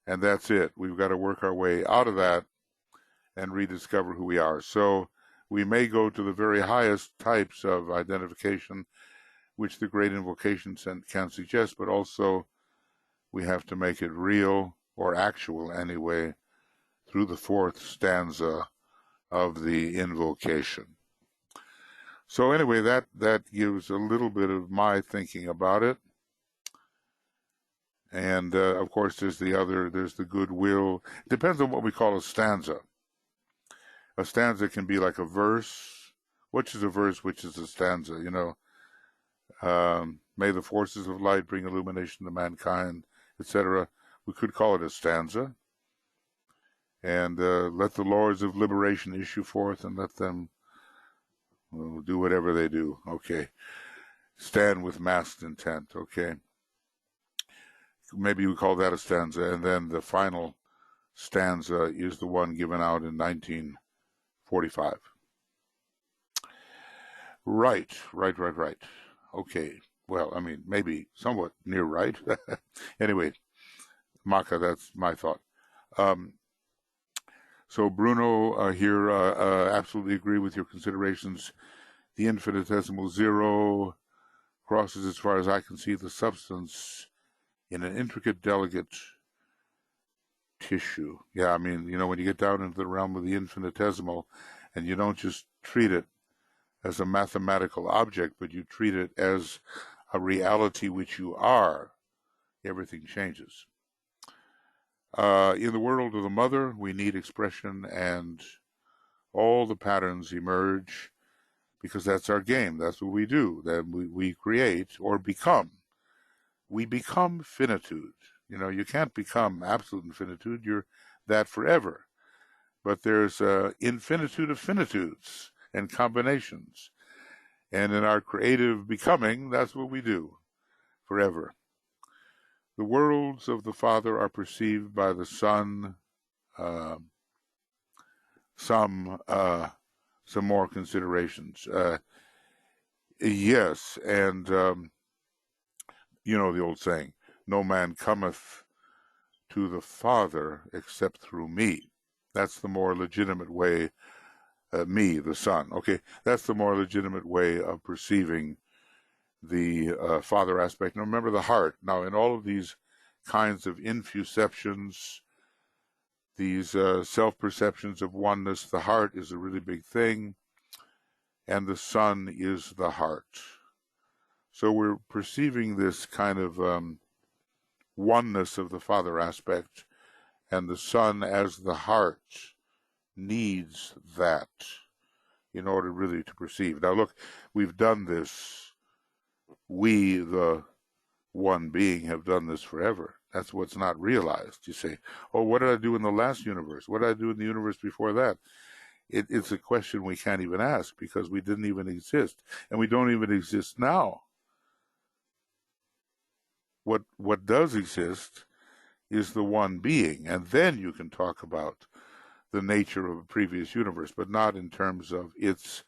and that's it. We've got to work our way out of that and rediscover who we are. So we may go to the very highest types of identification, which the great invocation can suggest, but also we have to make it real, or actual anyway, through the fourth stanza of the invocation. So anyway, that gives a little bit of my thinking about it. And of course, there's the goodwill. It depends on what we call a stanza. A stanza can be like a verse, which is a verse, which is a stanza, you know. May the forces of light bring illumination to mankind, etc. We could call it a stanza. And let the lords of liberation issue forth and let them do whatever they do. Okay. Stand with masked intent. Okay. Maybe we call that a stanza. And then the final stanza is the one given out in 1945. Right. Okay. Well, I mean, maybe somewhat near right. Anyway, Maka, that's my thought. So Bruno here, absolutely agree with your considerations. The infinitesimal zero crosses, as far as I can see, the substance in an intricate, delicate tissue. Yeah, I mean, you know, when you get down into the realm of the infinitesimal, and you don't just treat it as a mathematical object, but you treat it as a reality which you are, everything changes. In the world of the mother, we need expression, and all the patterns emerge because that's our game. That's what we do. That we create or become. We become finitude. You know, you can't become absolute infinitude. You're that forever. But there's infinitude of finitudes and combinations. And in our creative becoming, that's what we do forever. The worlds of the Father are perceived by the Son. Some more considerations. Yes, and you know the old saying, no man cometh to the Father except through me. That's the more legitimate way, me, the Son. Okay, that's the more legitimate way of perceiving the Father aspect. Now remember the heart. Now in all of these kinds of infuceptions, these self-perceptions of oneness, the heart is a really big thing, and the Son is the heart. So we're perceiving this kind of oneness of the Father aspect, and the Son as the heart needs that in order really to perceive. Now look, we've done this. We, the one being, have done this forever. That's what's not realized. You say, oh, what did I do in the last universe? What did I do in the universe before that? It's a question we can't even ask because we didn't even exist, and we don't even exist now. What does exist is the one being, and then you can talk about the nature of a previous universe, but not in terms of its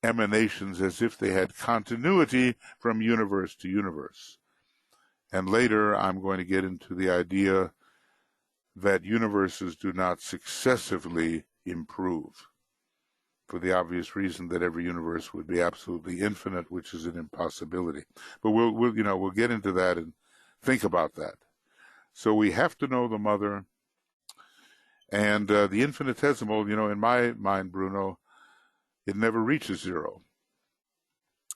emanations as if they had continuity from universe to universe. And later I'm going to get into the idea that universes do not successively improve, for the obvious reason that every universe would be absolutely infinite, which is an impossibility. But we'll get into that and think about that. So we have to know the mother, and the infinitesimal, you know, in my mind, Bruno, it never reaches zero.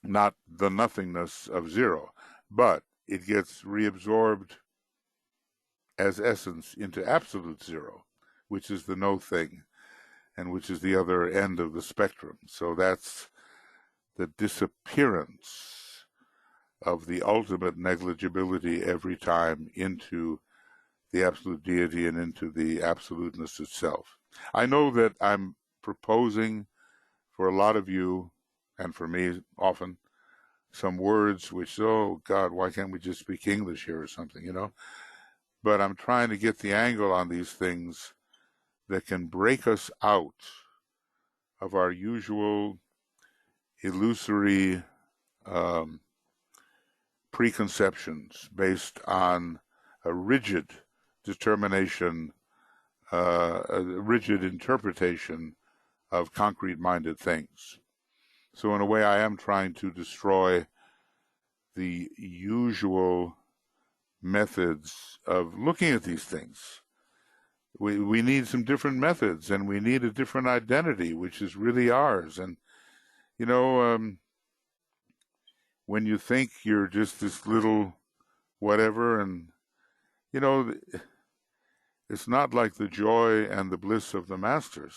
Not the nothingness of zero, but it gets reabsorbed as essence into absolute zero, which is the no thing, and which is the other end of the spectrum. So that's the disappearance of the ultimate negligibility every time into the absolute deity and into the absoluteness itself. I know that I'm proposing for a lot of you, and for me often, some words which, oh God, why can't we just speak English here or something, you know? But I'm trying to get the angle on these things that can break us out of our usual illusory preconceptions based on a rigid determination, a rigid interpretation of concrete-minded things. So in a way, I am trying to destroy the usual methods of looking at these things. We need some different methods, and we need a different identity, which is really ours. And, you know, when you think you're just this little whatever, and, you know, it's not like the joy and the bliss of the masters.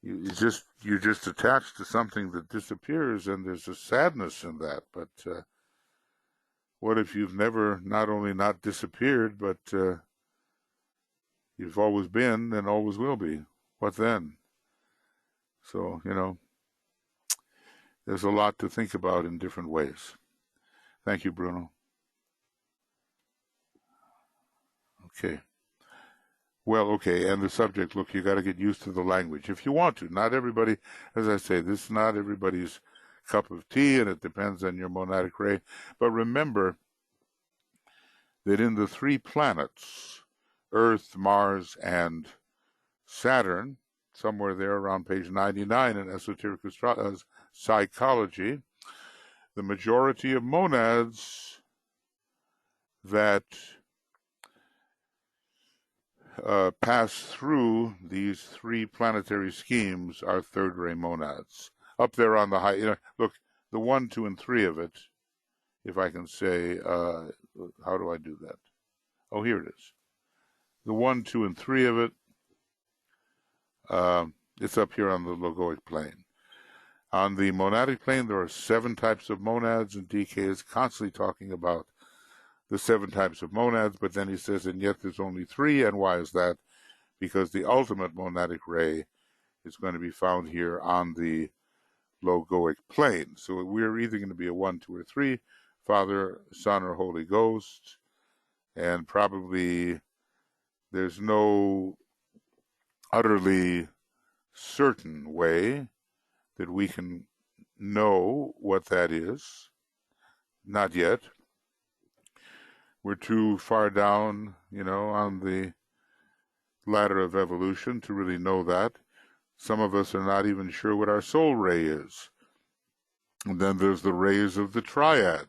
you're just attached to something that disappears, and there's a sadness in that. But what if you've never not only not disappeared, but you've always been and always will be? What then? So, there's a lot to think about in different ways. Thank you, Bruno. Okay. Well, okay, and the subject, look, you got to get used to the language if you want to. Not everybody, as I say, this is not everybody's cup of tea, and it depends on your monadic ray. But remember that in the 3 planets, Earth, Mars, and Saturn, somewhere there around page 99 in Esoteric Psychology, the majority of monads that pass through these 3 planetary schemes are third-ray monads. Up there on the high, look, the 1, 2, and 3 of it, if I can say, how do I do that? Oh, here it is. The 1, 2, and 3 of it, it's up here on the logoic plane. On the monadic plane, there are 7 types of monads, and DK is constantly talking about the 7 types of monads, but then he says, and yet there's only 3, and why is that? Because the ultimate monadic ray is going to be found here on the logoic plane. So we're either going to be a 1, 2, or 3, Father, Son, or Holy Ghost, and probably there's no utterly certain way that we can know what that is. Not yet. We're too far down, on the ladder of evolution to really know that. Some of us are not even sure what our soul ray is. And then there's the rays of the triad.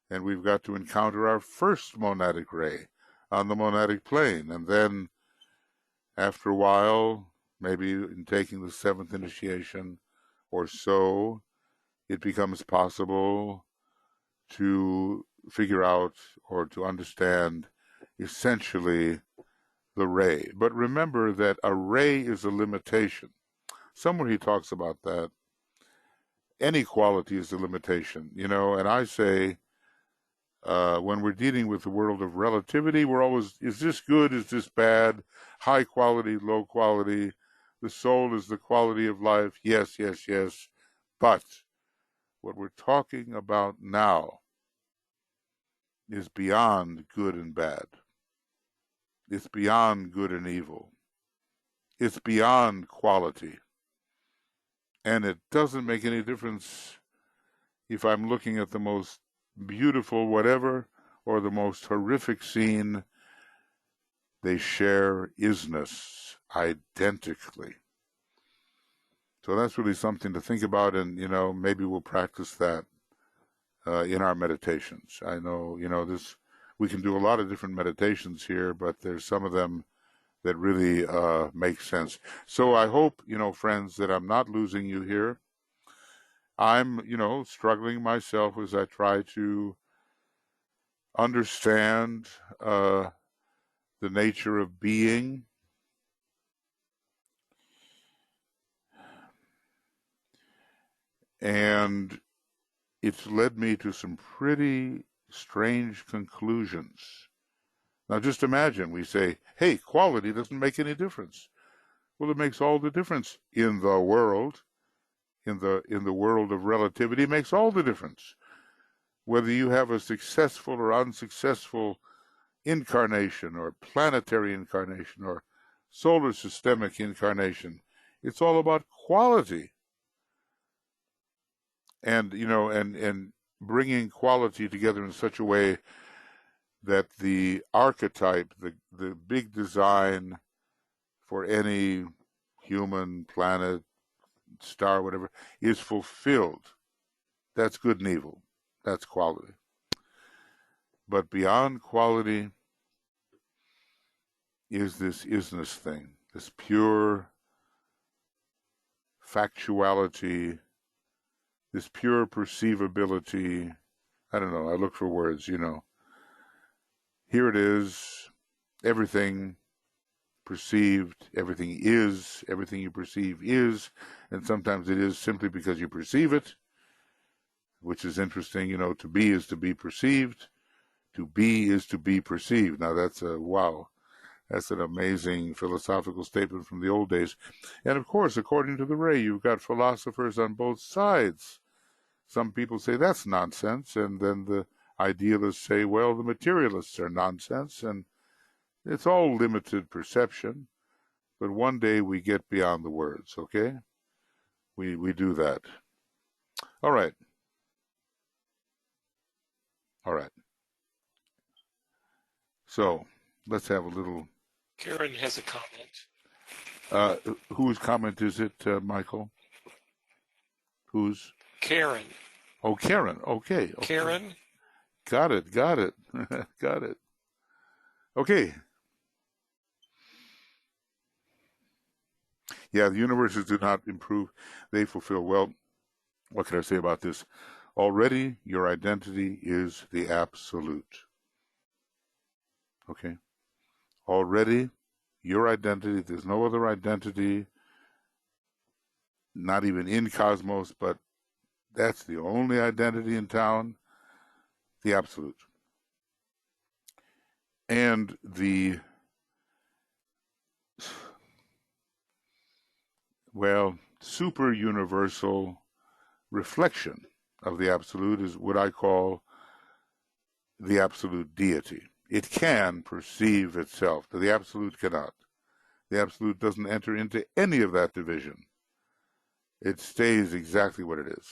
And we've got to encounter our first monadic ray on the monadic plane. And then, after a while, maybe in taking the 7th initiation or so, it becomes possible to figure out or to understand essentially the ray. But remember that a ray is a limitation. Somewhere he talks about that. Any quality is a limitation, and I say when we're dealing with the world of relativity, we're always, is this good, is this bad, high quality, low quality, the soul is the quality of life, yes, yes, yes. But what we're talking about now is beyond good and bad. It's beyond good and evil. It's beyond quality. And it doesn't make any difference if I'm looking at the most beautiful whatever or the most horrific scene. They share isness identically. So that's really something to think about, and, maybe we'll practice that in our meditations. I know, we can do a lot of different meditations here, but there's some of them that really make sense. So I hope, friends, that I'm not losing you here. I'm, struggling myself as I try to understand the nature of being. And it's led me to some pretty strange conclusions. Now just imagine, we say, hey, quality doesn't make any difference. Well, it makes all the difference in the world. In the world of relativity, it makes all the difference. Whether you have a successful or unsuccessful incarnation or planetary incarnation or solar systemic incarnation, it's all about quality. And, and bringing quality together in such a way that the archetype, the big design for any human, planet, star, whatever, is fulfilled. That's good and evil. That's quality. But beyond quality is this isness thing, this pure factuality, this pure perceivability. I don't know, I look for words, Here it is, everything perceived, everything is, everything you perceive is, and sometimes it is simply because you perceive it, which is interesting. To be is to be perceived, to be is to be perceived. Now that's wow. That's an amazing philosophical statement from the old days. And of course, according to the Ray, you've got philosophers on both sides. Some people say that's nonsense, and then the idealists say, well, the materialists are nonsense, and it's all limited perception. But one day we get beyond the words, okay? We do that. All right. All right. So let's have a little. Karen has a comment. Whose comment is it, Michael? Whose? Karen. Oh, Karen. Okay. Karen. Got it. Got it. Got it. Okay. Yeah, the universes do not improve. They fulfill. Well, what can I say about this? Already, your identity is the absolute. Okay? Already, your identity, there's no other identity, not even in cosmos, but that's the only identity in town, the absolute. And the, well, super universal reflection of the absolute is what I call the absolute deity. It can perceive itself. The absolute cannot. The absolute doesn't enter into any of that division. It stays exactly what it is,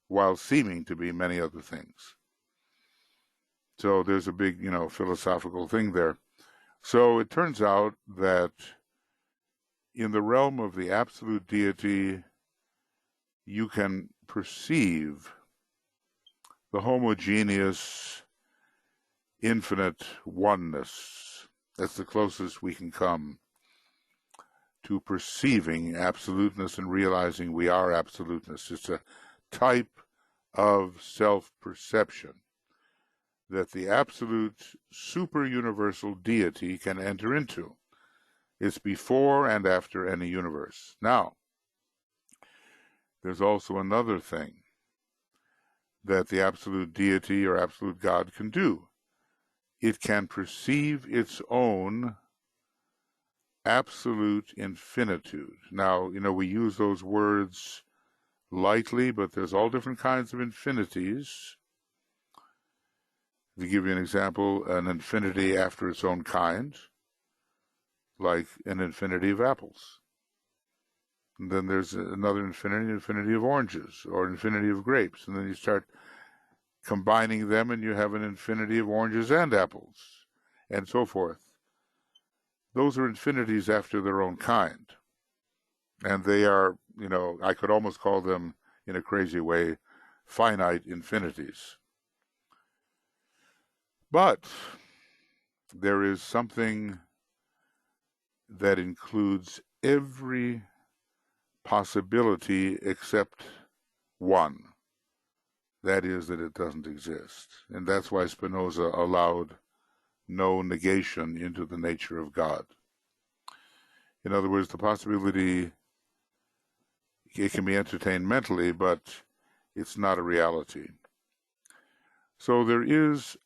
while seeming to be many other things. So there's a big, philosophical thing there. So it turns out that in the realm of the absolute deity, you can perceive the homogeneous, infinite oneness. That's the closest we can come to perceiving absoluteness and realizing we are absoluteness. It's a type of self-perception that the absolute super-universal deity can enter into. It's before and after any universe. Now, there's also another thing that the absolute deity or absolute God can do. It can perceive its own absolute infinitude. Now, we use those words lightly, but there's all different kinds of infinities. To give you an example, an infinity after its own kind, like an infinity of apples. And then there's another infinity of oranges, or infinity of grapes. And then you start combining them and you have an infinity of oranges and apples, and so forth. Those are infinities after their own kind. And they are, I could almost call them, in a crazy way, finite infinities. But there is something that includes every possibility except one. That is, that it doesn't exist. And that's why Spinoza allowed no negation into the nature of God. In other words, the possibility, it can be entertained mentally, but it's not a reality. So there is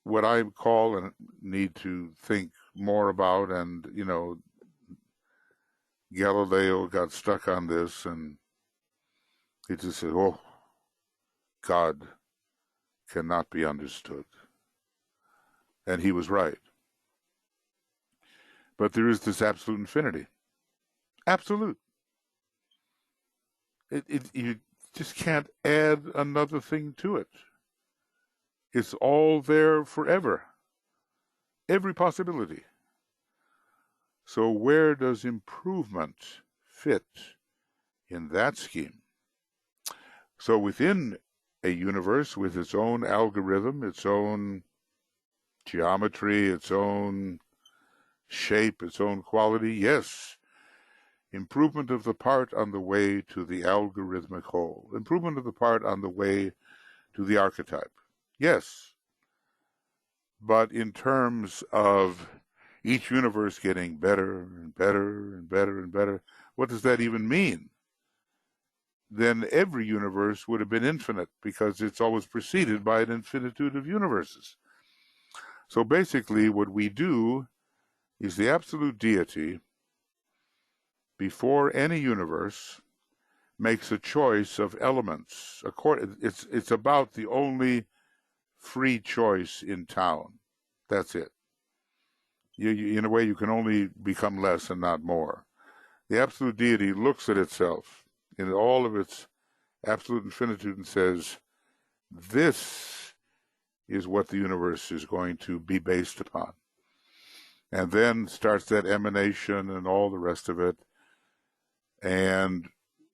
what I call and need to think more about, and, Galileo got stuck on this, and he just said, oh, God cannot be understood. And he was right. But there is this absolute infinity. Absolute. You just can't add another thing to it. It's all there forever. Every possibility. So where does improvement fit in that scheme? So within a universe with its own algorithm, its own geometry, its own shape, its own quality, yes, improvement of the part on the way to the algorithmic whole, improvement of the part on the way to the archetype, yes. But in terms of each universe getting better and better and better and better. What does that even mean? Then every universe would have been infinite, because it's always preceded by an infinitude of universes. So basically what we do is the absolute deity, before any universe, makes a choice of elements. It's about the only free choice in town. That's it. In a way, you can only become less and not more. The absolute deity looks at itself in all of its absolute infinitude and says, this is what the universe is going to be based upon. And then starts that emanation and all the rest of it. And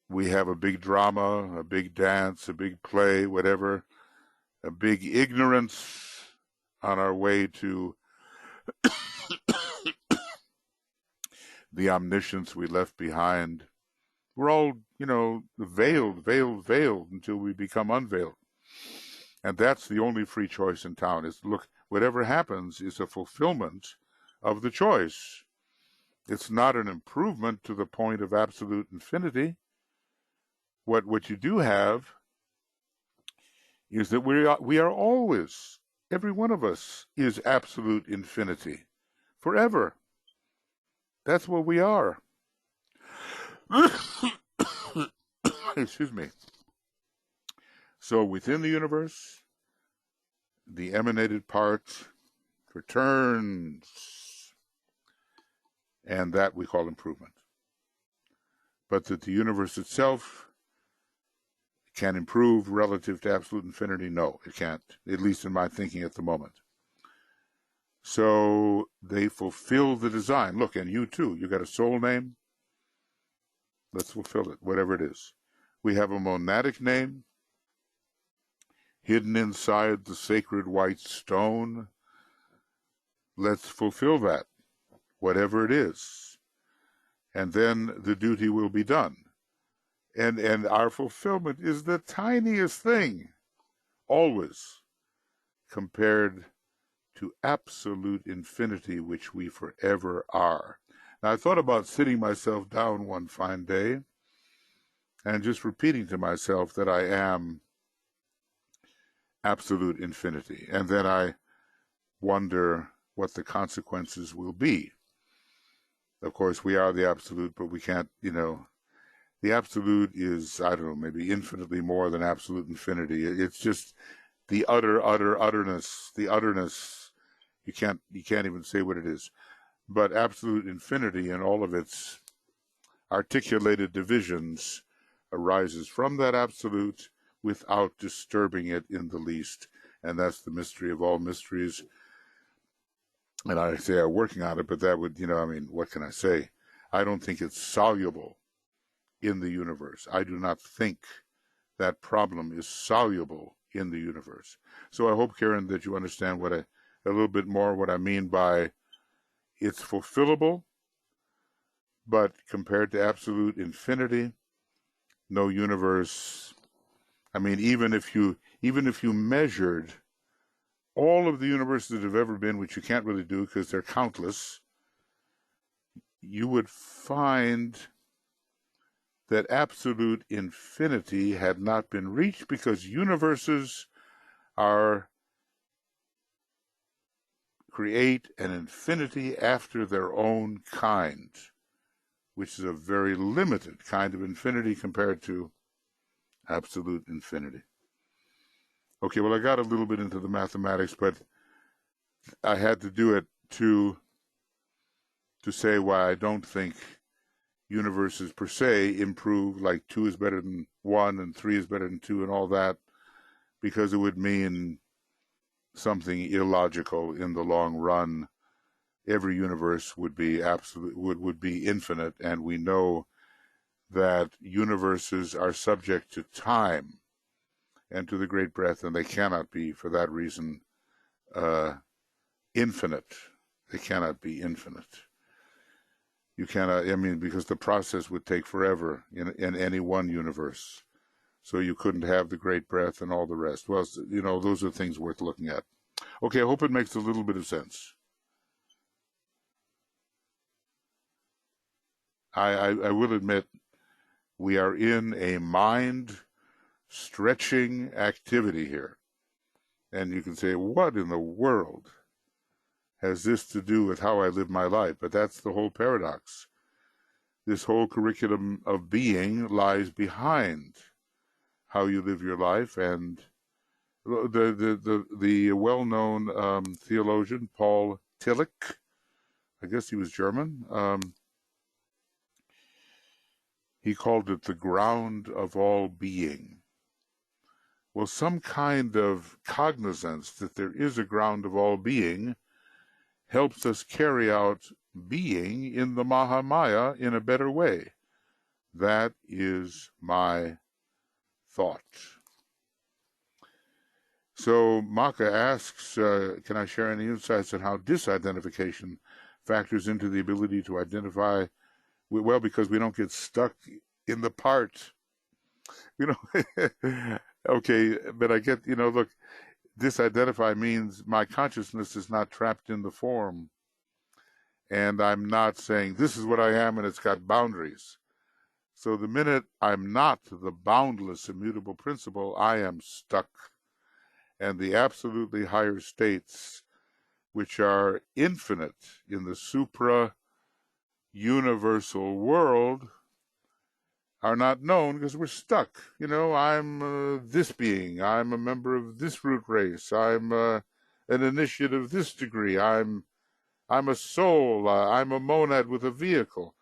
we have a big drama, a big dance, a big play, whatever, a big ignorance on our way to the omniscience we left behind. We're all, veiled until we become unveiled. And that's the only free choice in town, is look, whatever happens is a fulfillment of the choice. It's not an improvement to the point of absolute infinity. What you do have is that we are always, every one of us is absolute infinity, forever. That's what we are. Excuse me. So within the universe, the emanated part returns, and that we call improvement. But that the universe itself can improve relative to absolute infinity? No, it can't, at least in my thinking at the moment. So they fulfill the design. Look, and you too, you got a soul name? Let's fulfill it, whatever it is. We have a monadic name hidden inside the sacred white stone. Let's fulfill that, whatever it is. And then the duty will be done. And our fulfillment is the tiniest thing, always, compared to absolute infinity, which we forever are. Now, I thought about sitting myself down one fine day and just repeating to myself that I am absolute infinity. And then I wonder what the consequences will be. Of course, we are the absolute, but we can't, the absolute is, I don't know, maybe infinitely more than absolute infinity. It's just the utterness, the otherness. You can't even say what it is. But absolute infinity and all of its articulated divisions arises from that absolute without disturbing it in the least. And that's the mystery of all mysteries. And I say I'm working on it, but that would, what can I say? I don't think it's soluble in the universe. I do not think that problem is soluble in the universe. So I hope, Karen, that you understand a little bit more what I mean by it's fulfillable, but compared to absolute infinity, no universe. I mean, even if you measured all of the universes that have ever been, which you can't really do because they're countless, you would find that absolute infinity had not been reached, because universes create an infinity after their own kind, which is a very limited kind of infinity compared to absolute infinity. Okay, well, I got a little bit into the mathematics, but I had to do it to say why I don't think universes per se improve, like 2 is better than 1 and 3 is better than 2 and all that, because it would mean something illogical in the long run. Every universe would be would be infinite, and we know that universes are subject to time and to the great breath, and they cannot be, for that reason, infinite. They cannot be infinite. You cannot, because the process would take forever in any one universe. So you couldn't have the great breath and all the rest. Well, those are things worth looking at. Okay, I hope it makes a little bit of sense. I will admit we are in a mind-stretching activity here. And you can say, what in the world has this to do with how I live my life? But that's the whole paradox. This whole curriculum of being lies behind how you live your life. And the well-known theologian Paul Tillich, I guess he was German, he called it the ground of all being. Well, some kind of cognizance that there is a ground of all being helps us carry out being in the Mahamaya in a better way. That is my thought. So Maka asks, can I share any insights on how disidentification factors into the ability to identify? Well, because we don't get stuck in the part. Okay, but I get, look, disidentify means my consciousness is not trapped in the form. And I'm not saying this is what I am and it's got boundaries. So the minute I'm not the boundless, immutable principle, I am stuck. And the absolutely higher states, which are infinite in the supra-universal world, are not known because we're stuck. I'm this being. I'm a member of this root race. I'm an initiate of this degree. I'm a soul. I'm a monad with a vehicle.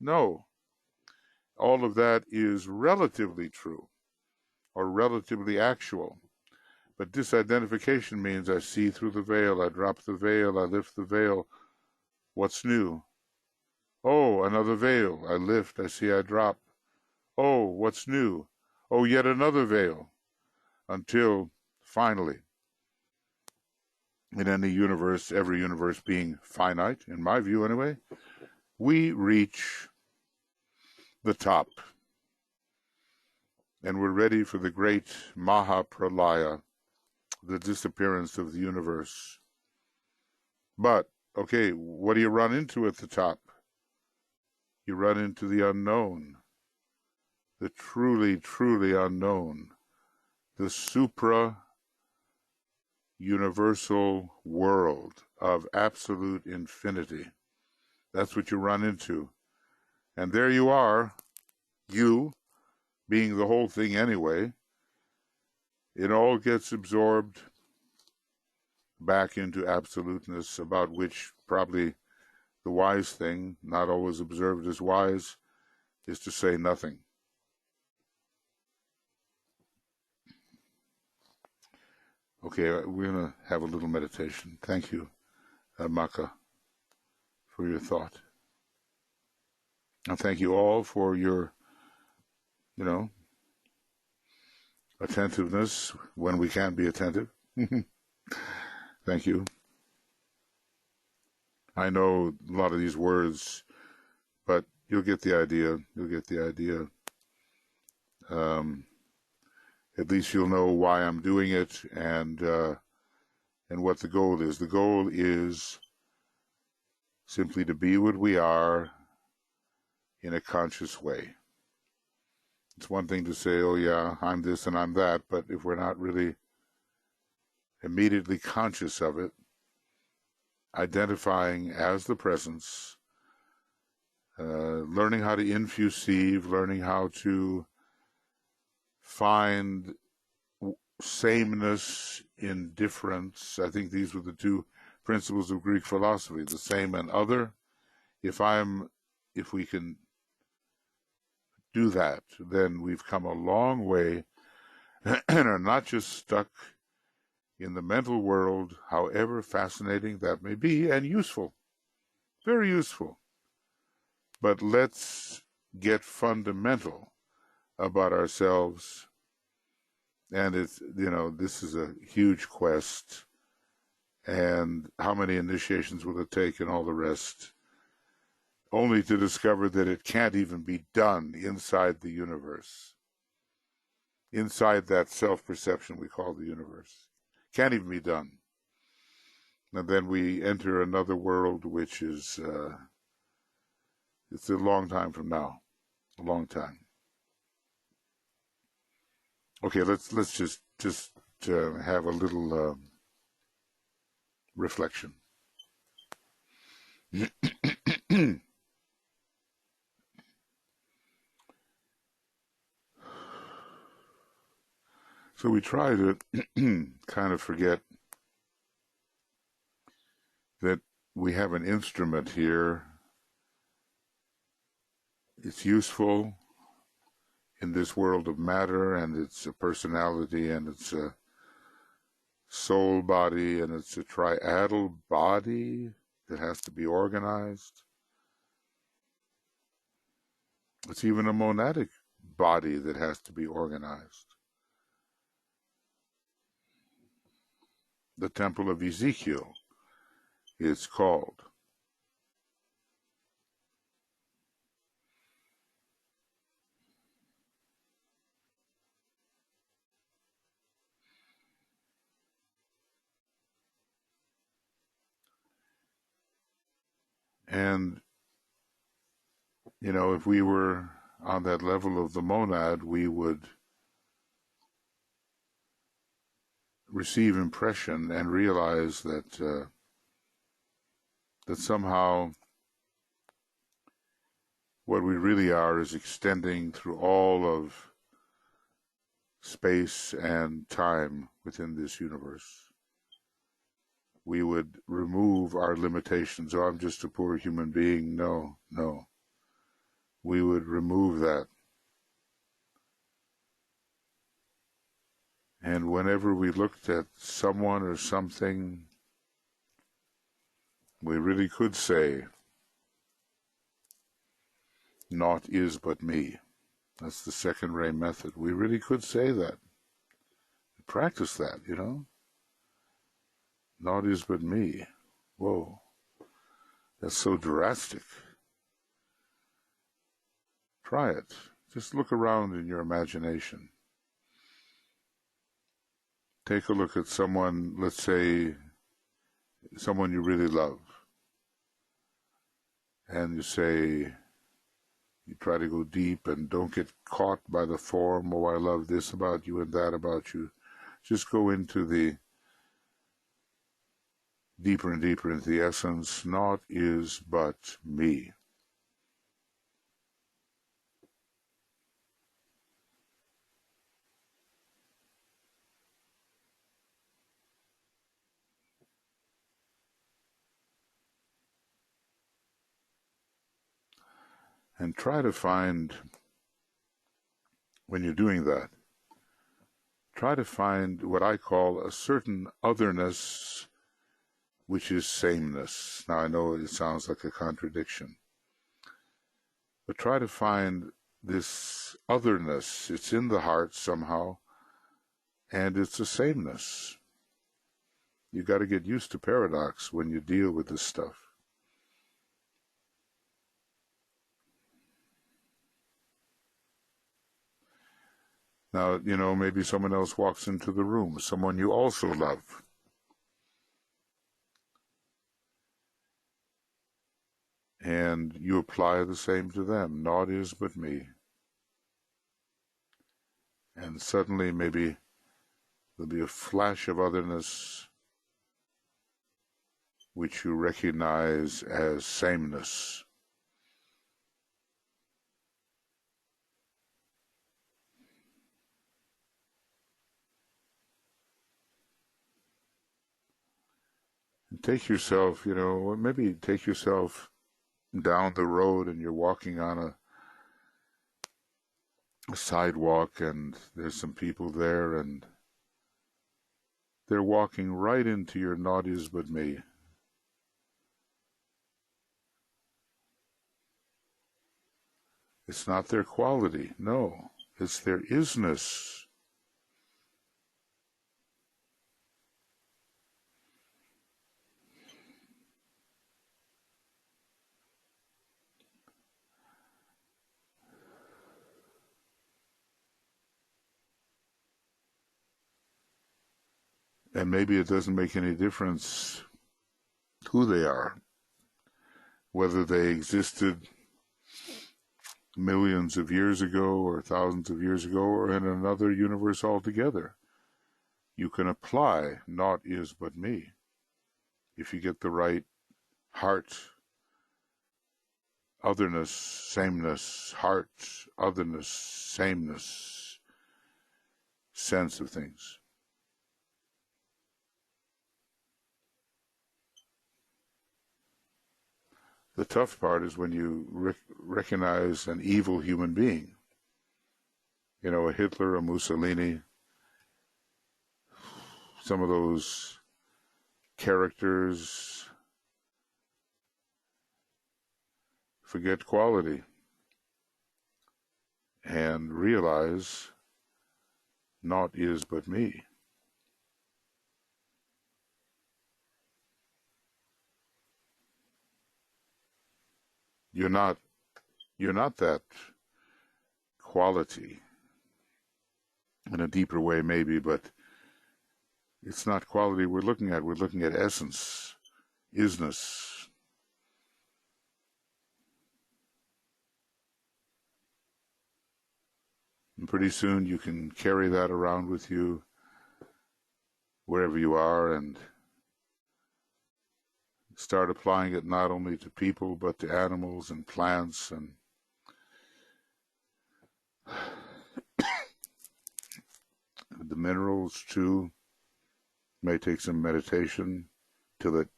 No. All of that is relatively true or relatively actual. But disidentification means I see through the veil, I drop the veil, I lift the veil. What's new? Oh, another veil. I lift, I see, I drop. Oh, what's new? Oh, yet another veil. Until, finally, in any universe, every universe being finite, in my view anyway, we reach the top. And we're ready for the great Mahapralaya, the disappearance of the universe. But, okay, what do you run into at the top? You run into the unknown, the truly, truly unknown, the supra-universal world of absolute infinity. That's what you run into. And there you are, you, being the whole thing anyway. It all gets absorbed back into absoluteness, about which probably the wise thing, not always observed as wise, is to say nothing. Okay, we're going to have a little meditation. Thank you, Maka, for your thought. And thank you all for your, attentiveness when we can be attentive. Thank you. I know a lot of these words, but you'll get the idea. You'll get the idea. At least you'll know why I'm doing it and what the goal is. The goal is simply to be what we are in a conscious way. It's one thing to say, oh yeah, I'm this and I'm that, but if we're not really immediately conscious of it, identifying as the presence, learning how to infuse, learning how to find sameness in difference. I think these were the two principles of Greek philosophy, the same and other. If we can do that, then we've come a long way and are not just stuck in the mental world, however fascinating that may be, and useful, very useful. But let's get fundamental about ourselves. And it's, this is a huge quest. And how many initiations will it take and all the rest? Only to discover that it can't even be done inside the universe. Inside that self-perception we call the universe. Can't even be done. And then we enter another world which is It's a long time from now. A long time. Okay, let's just have a little reflection. So we try to kind of forget that we have an instrument here. It's useful in this world of matter, and it's a personality, and it's a soul body, and it's a triadal body that has to be organized. It's even a monadic body that has to be organized. The Temple of Ezekiel is called. And, you know, if we were on that level of the monad, we would receive impression and realize that that somehow what we really are is extending through all of space and time within this universe. We would remove our limitations. Oh, I'm just a poor human being. No, no. We would remove that. And whenever we looked at someone or something, we really could say, naught is but me. That's the second ray method. We really could say that. Practice that, you know. Naught is but me. Whoa. That's so drastic. Try it. Just look around in your imagination. Take a look at someone, let's say, someone you really love. And you say, you try to go deep and don't get caught by the form, oh, I love this about you and that about you. Just go into the deeper and deeper into the essence. Naught is but me. And try to find, when you're doing that, try to find what I call a certain otherness, which is sameness. Now, I know it sounds like a contradiction, but try to find this otherness. It's in the heart somehow, and it's a sameness. You got to get used to paradox when you deal with this stuff. Now, you know, maybe someone else walks into the room, someone you also love. And you apply the same to them. Naught is but me. And suddenly maybe there'll be a flash of otherness which you recognize as sameness. And take yourself, you know, maybe take yourself down the road and you're walking on a sidewalk and there's some people there and they're walking right into your naught is but me. It's not their quality, no. It's their isness. And maybe it doesn't make any difference who they are, whether they existed millions of years ago or thousands of years ago or in another universe altogether. You can apply naught is but me if you get the right heart, otherness, sameness, heart, otherness, sameness sense of things. The tough part is when you recognize an evil human being. You know, a Hitler, a Mussolini, some of those characters forget quality and realize naught is but me. You're not that quality in a deeper way maybe, but it's not quality we're looking at. We're looking at essence, isness. And pretty soon you can carry that around with you wherever you are and start applying it not only to people but to animals and plants and the minerals too. May take some meditation till it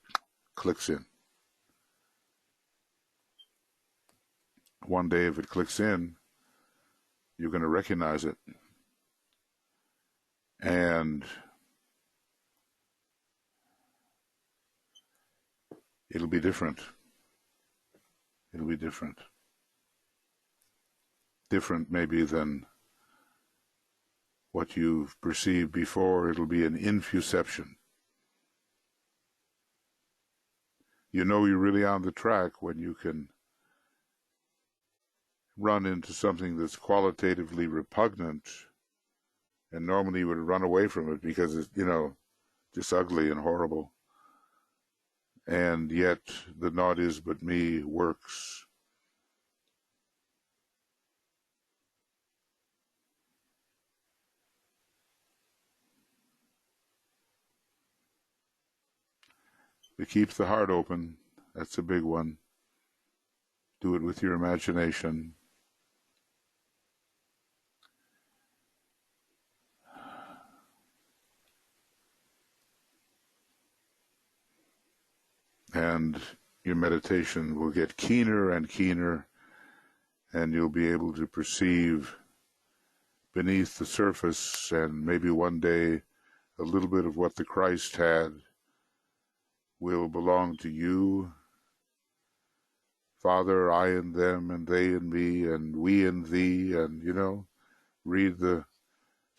clicks in. One day if it clicks in, you're going to recognize it. And it'll be different. It'll be different. Different maybe than what you've perceived before. It'll be an infuception. You know you're really on the track when you can run into something that's qualitatively repugnant and normally you would run away from it because it's, you know, just ugly and horrible. And yet the naught is but me works. But keep the heart open. That's a big one. Do it with your imagination. And your meditation will get keener and keener, and you'll be able to perceive beneath the surface, and maybe one day a little bit of what the Christ had will belong to you. Father, I in them, and they in me, and we in thee, and, you know, read the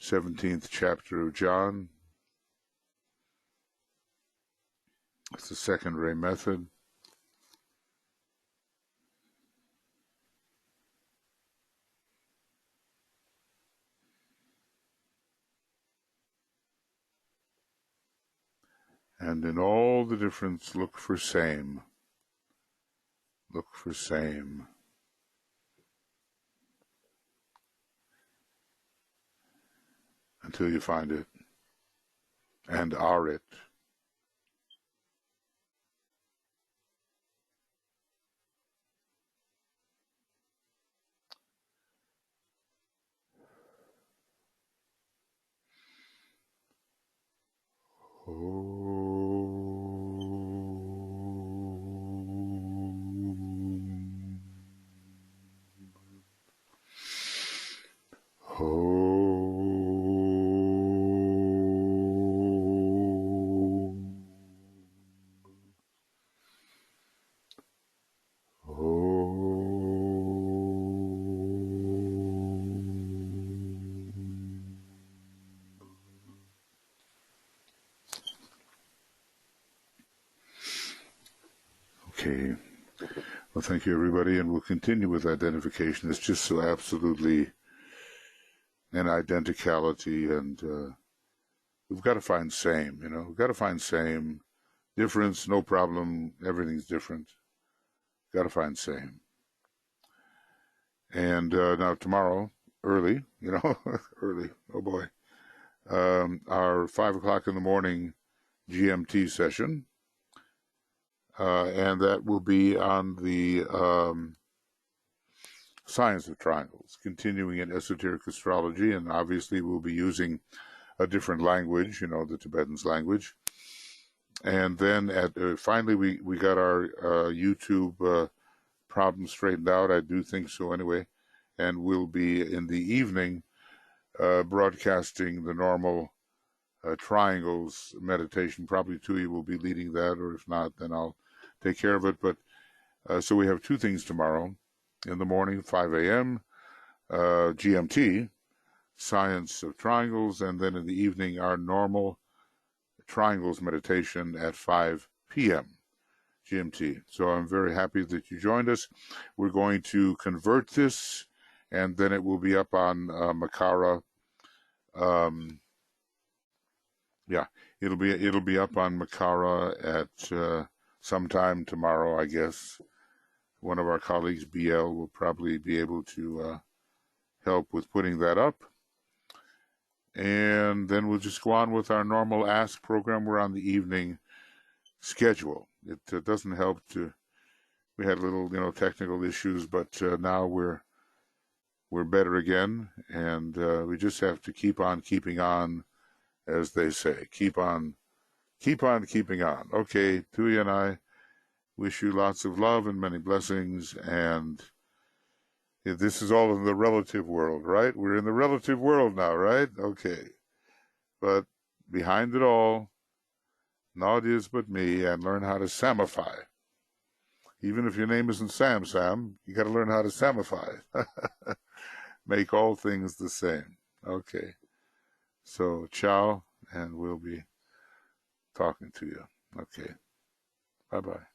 17th chapter of John. It's the second ray method. And in all the difference, look for same. Look for same. Until you find it. And are it. Okay. Well, thank you, everybody, and we'll continue with identification. It's just so absolutely an identicality, and we've got to find same, you know. We've got to find same. Difference, no problem. Everything's different. Got to find same. And now tomorrow, early, early, oh boy, our 5 o'clock in the morning GMT session, and that will be on the science of triangles, continuing in esoteric astrology, and obviously we'll be using a different language, the Tibetan's language. And then finally we got our YouTube problem straightened out. I do think so anyway. And we'll be in the evening broadcasting the normal triangles meditation. Probably Tui will be leading that, or if not, then I'll take care of it. But so we have two things tomorrow. In the morning, 5 a.m., GMT, Science of Triangles, and then in the evening, our normal Triangles meditation at 5 p.m. GMT. So I'm very happy that you joined us. We're going to convert this, and then it will be up on Makara. It'll be up on Makara at sometime tomorrow, I guess. One of our colleagues, BL, will probably be able to help with putting that up. And then we'll just go on with our normal Ask program. We're on the evening schedule. It doesn't help we had little, technical issues, but now we're better again, and we just have to keep on keeping on, as they say. Keep on keeping on. Okay, Tui and I wish you lots of love and many blessings, and this is all in the relative world, right? We're in the relative world now, right? Okay. But behind it all, naught is but me, and learn how to samify. Even if your name isn't Sam, you got to learn how to samify. Make all things the same. Okay. So, ciao, and we'll be talking to you. Okay. Bye-bye.